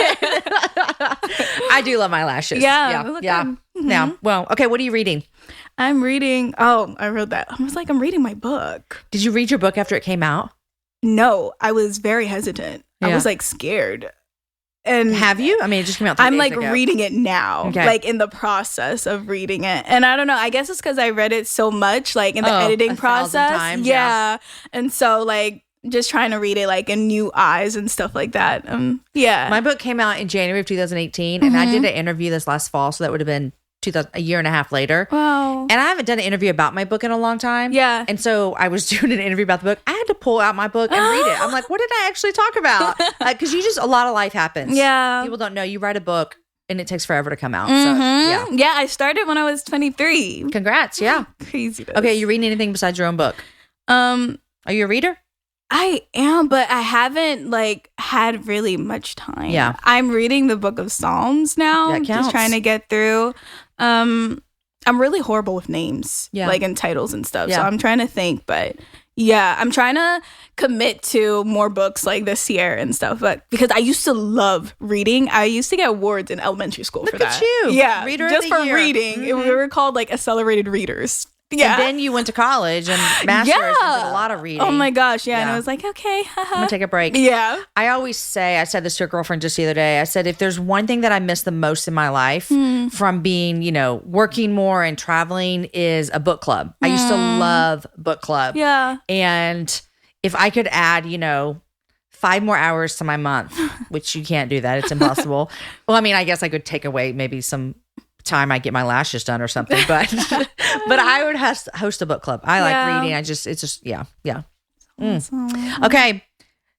I do love my lashes. Yeah. Mm-hmm. Now, okay, what are you reading? I'm reading. Oh, I wrote that. I was like, I'm reading my book. Did you read your book after it came out? No, I was very hesitant. Yeah. I was like scared. And have you? I mean, it just came out 3 I'm days like ago. reading it now, like in the process of reading it. And I don't know, I guess it's because I read it so much, like in the editing process. Times, yeah. And so like just trying to read it like in new eyes and stuff like that. Yeah. My book came out in January of 2018, and I did an interview this last fall, so that would have been a year and a half later. Wow. And I haven't done an interview about my book in a long time. Yeah. And so I was doing an interview about the book. I had to pull out my book and read it. I'm like, what did I actually talk about? Because a lot of life happens. Yeah. People don't know. You write a book and it takes forever to come out. Mm-hmm. So, yeah. Yeah, I started when I was 23. Congrats. Yeah. Crazy. Okay, you reading anything besides your own book? Are you a reader? I am, but I haven't like had really much time. Yeah. I'm reading the book of Psalms now. That counts. Just trying to get through. I'm really horrible with names, like in titles and stuff. Yeah. So I'm trying to think, but yeah, I'm trying to commit to more books like this year and stuff. But because I used to love reading, I used to get awards in elementary school for that. Look at you. Yeah. Reader just of the for year. reading. Mm-hmm. We were called like accelerated readers. Yeah. And then you went to college and master's and did a lot of reading. Oh my gosh. Yeah. And I was like, okay. I'm going to take a break. Yeah. I said this to a girlfriend just the other day. I said, if there's one thing that I miss the most in my life from being, working more and traveling is a book club. I used to love book club. Yeah. And if I could add, 5 more hours to my month, which you can't do that. It's impossible. Well, I mean, I guess I could take away maybe some time I get my lashes done or something, but I would host a book club. I like reading. Yeah. Awesome. Okay,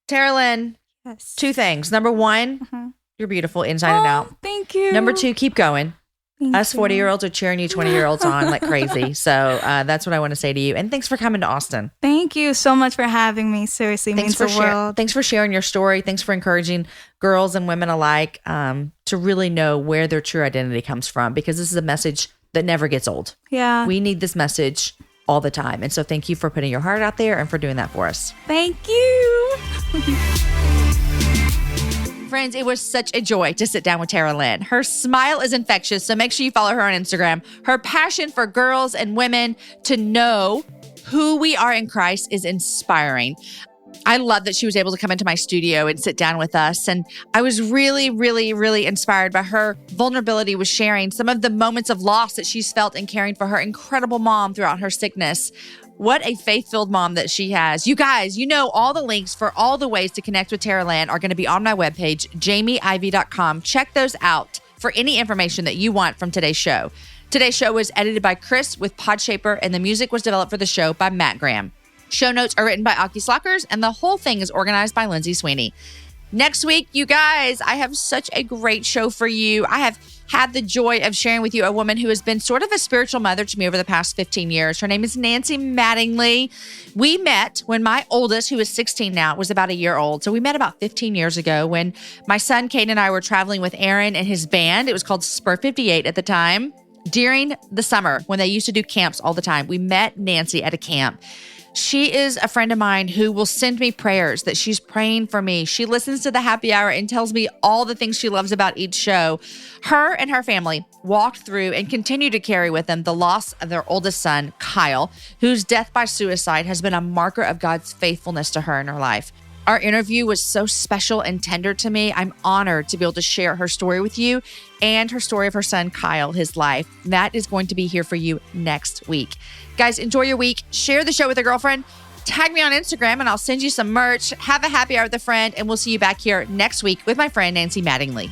Tarah-Lynn, Yes. 2 things. Number 1, you're beautiful inside and out. Thank you. Number 2, keep going. Thank Us you. 40-year-olds are cheering you 20-year-olds on like crazy. So that's what I want to say to you. And thanks for coming to Austin. Thank you so much for having me. Seriously, means the world. Thanks for sharing your story. Thanks for encouraging girls and women alike to really know where their true identity comes from, because this is a message that never gets old. Yeah. We need this message all the time. And so thank you for putting your heart out there and for doing that for us. Thank you. Friends, it was such a joy to sit down with Tarah-Lynn. Her smile is infectious, so make sure you follow her on Instagram. Her passion for girls and women to know who we are in Christ is inspiring. I love that she was able to come into my studio and sit down with us. And I was really, really, really inspired by her vulnerability with sharing some of the moments of loss that she's felt in caring for her incredible mom throughout her sickness. What a faith-filled mom that she has. You guys, you know all the links for all the ways to connect with Tarah-Lynn are going to be on my webpage, jamieivy.com. Check those out for any information that you want from today's show. Today's show was edited by Chris with Podshaper, and the music was developed for the show by Matt Graham. Show notes are written by Aki Slockers, and the whole thing is organized by Lindsay Sweeney. Next week, you guys, I have such a great show for you. I have had the joy of sharing with you a woman who has been sort of a spiritual mother to me over the past 15 years. Her name is Nancy Mattingly. We met when my oldest, who is 16 now, was about a year old. So we met about 15 years ago when my son, Caden, and I were traveling with Aaron and his band. It was called Spur 58 at the time. During the summer, when they used to do camps all the time, we met Nancy at a camp. She is a friend of mine who will send me prayers that she's praying for me. She listens to the happy hour and tells me all the things she loves about each show. Her and her family walked through and continue to carry with them the loss of their oldest son, Kyle, whose death by suicide has been a marker of God's faithfulness to her in her life. Our interview was so special and tender to me. I'm honored to be able to share her story with you and her story of her son, Kyle, his life. That is going to be here for you next week. Guys, enjoy your week. Share the show with a girlfriend. Tag me on Instagram and I'll send you some merch. Have a happy hour with a friend, and we'll see you back here next week with my friend, Nancy Mattingly.